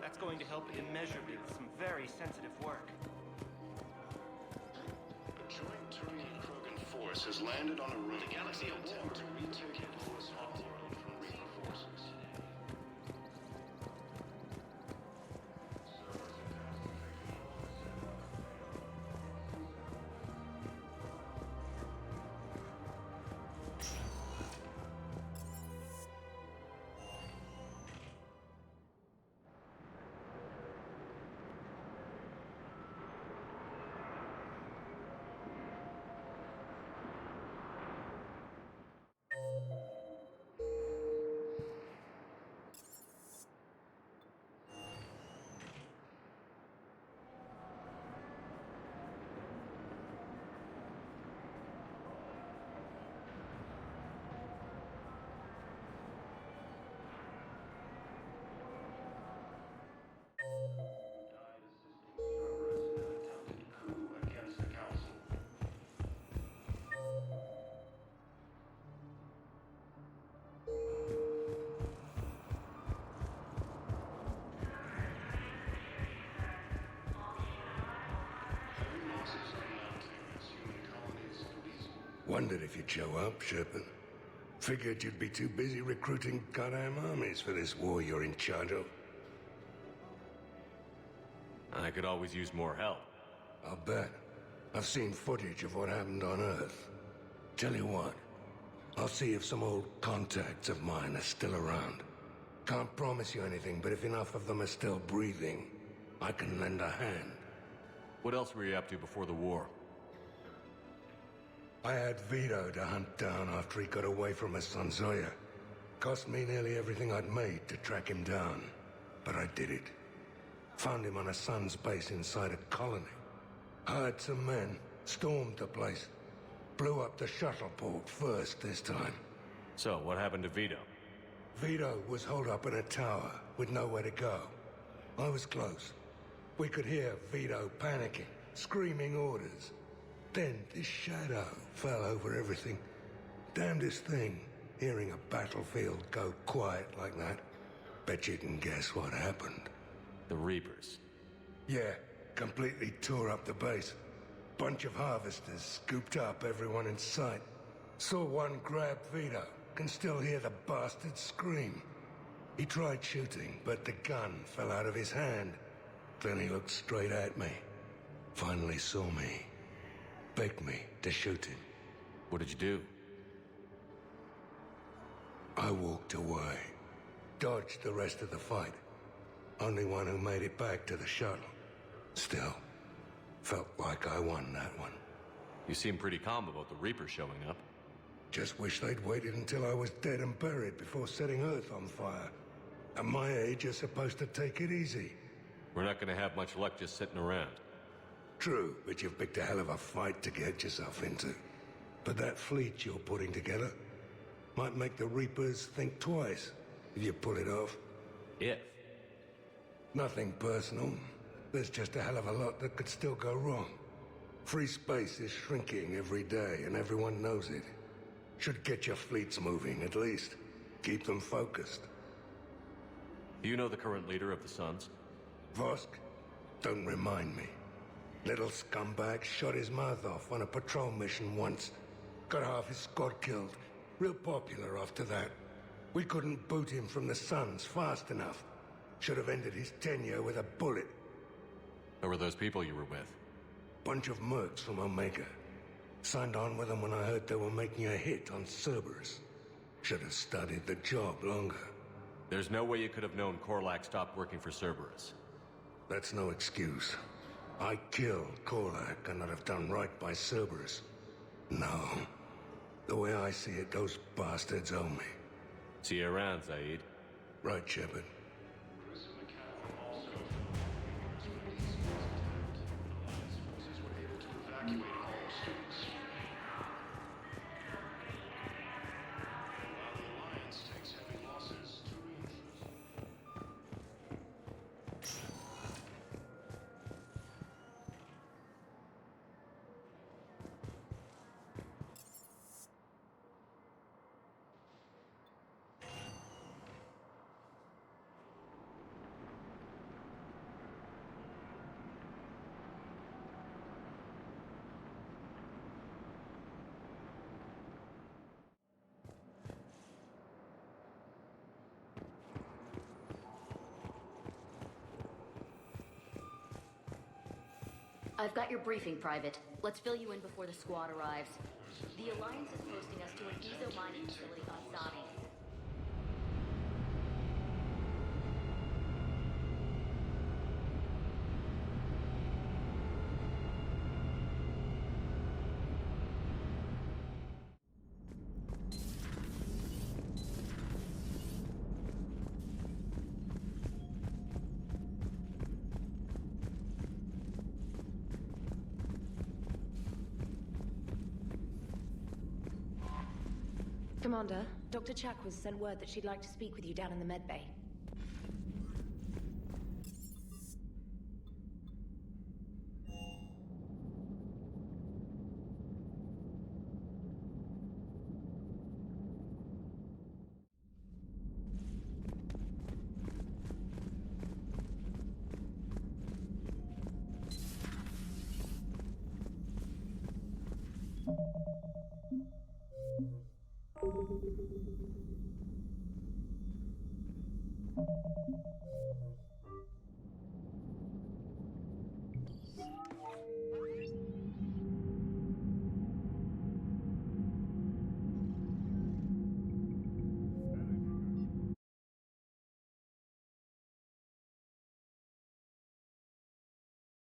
That's going to help immeasurably with some very sensitive work. A joint Turian-Krogan force has landed on a room. The Galaxy attempt to retake it for a small world from Reaper forces. Wondered if you'd show up, Shepard. Figured you'd be too busy recruiting goddamn armies for this war you're in charge of. I could always use more help. I'll bet. I've seen footage of what happened on Earth. Tell you what, I'll see if some old contacts of mine are still around. Can't promise you anything, but if enough of them are still breathing, I can lend a hand. What else were you up to before the war? I had Vito to hunt down after he got away from his son Zoya. Cost me nearly everything I'd made to track him down, but I did it. Found him on a son's base inside a colony. Hired some men, stormed the place. Blew up the shuttle port first this time. So, what happened to Vito? Vito was holed up in a tower with nowhere to go. I was close. We could hear Vito panicking, screaming orders. Then this shadow fell over everything. Damnedest thing, hearing a battlefield go quiet like that. Bet you can guess what happened. The Reapers. Yeah, completely tore up the base. Bunch of harvesters scooped up everyone in sight. Saw one grab Vito. Can still hear the bastard scream. He tried shooting, but the gun fell out of his hand. Then he looked straight at me. Finally saw me. Begged me to shoot him. What did you do? I walked away. Dodged the rest of the fight. Only one who made it back to the shuttle. Still, felt like I won that one. You seem pretty calm about the Reapers showing up. Just wish they'd waited until I was dead and buried before setting Earth on fire. At my age, you're supposed to take it easy. We're not gonna have much luck just sitting around. True, but you've picked a hell of a fight to get yourself into. But that fleet you're putting together might make the Reapers think twice if you pull it off. If? Nothing personal. There's just a hell of a lot that could still go wrong. Free space is shrinking every day, and everyone knows it. Should get your fleets moving, at least. Keep them focused. Do you know the current leader of the Suns? Vosk? Don't remind me. Little scumbag shot his mouth off on a patrol mission once. Got half his squad killed. Real popular after that. We couldn't boot him from the Suns fast enough. Should have ended his tenure with a bullet. Who were those people you were with? Bunch of mercs from Omega. Signed on with them when I heard they were making a hit on Cerberus. Should have studied the job longer. There's no way you could have known Korlak stopped working for Cerberus. That's no excuse. I killed Korlak, and I'd have done right by Cerberus. No. The way I see it, those bastards owe me. See you around, Zaid. Right, Shepard. I've got your briefing, Private. Let's fill you in before the squad arrives. The Alliance is posting us to an Ezo mining facility on Sabi. Commander, Dr. Chakwas sent word that she'd like to speak with you down in the medbay.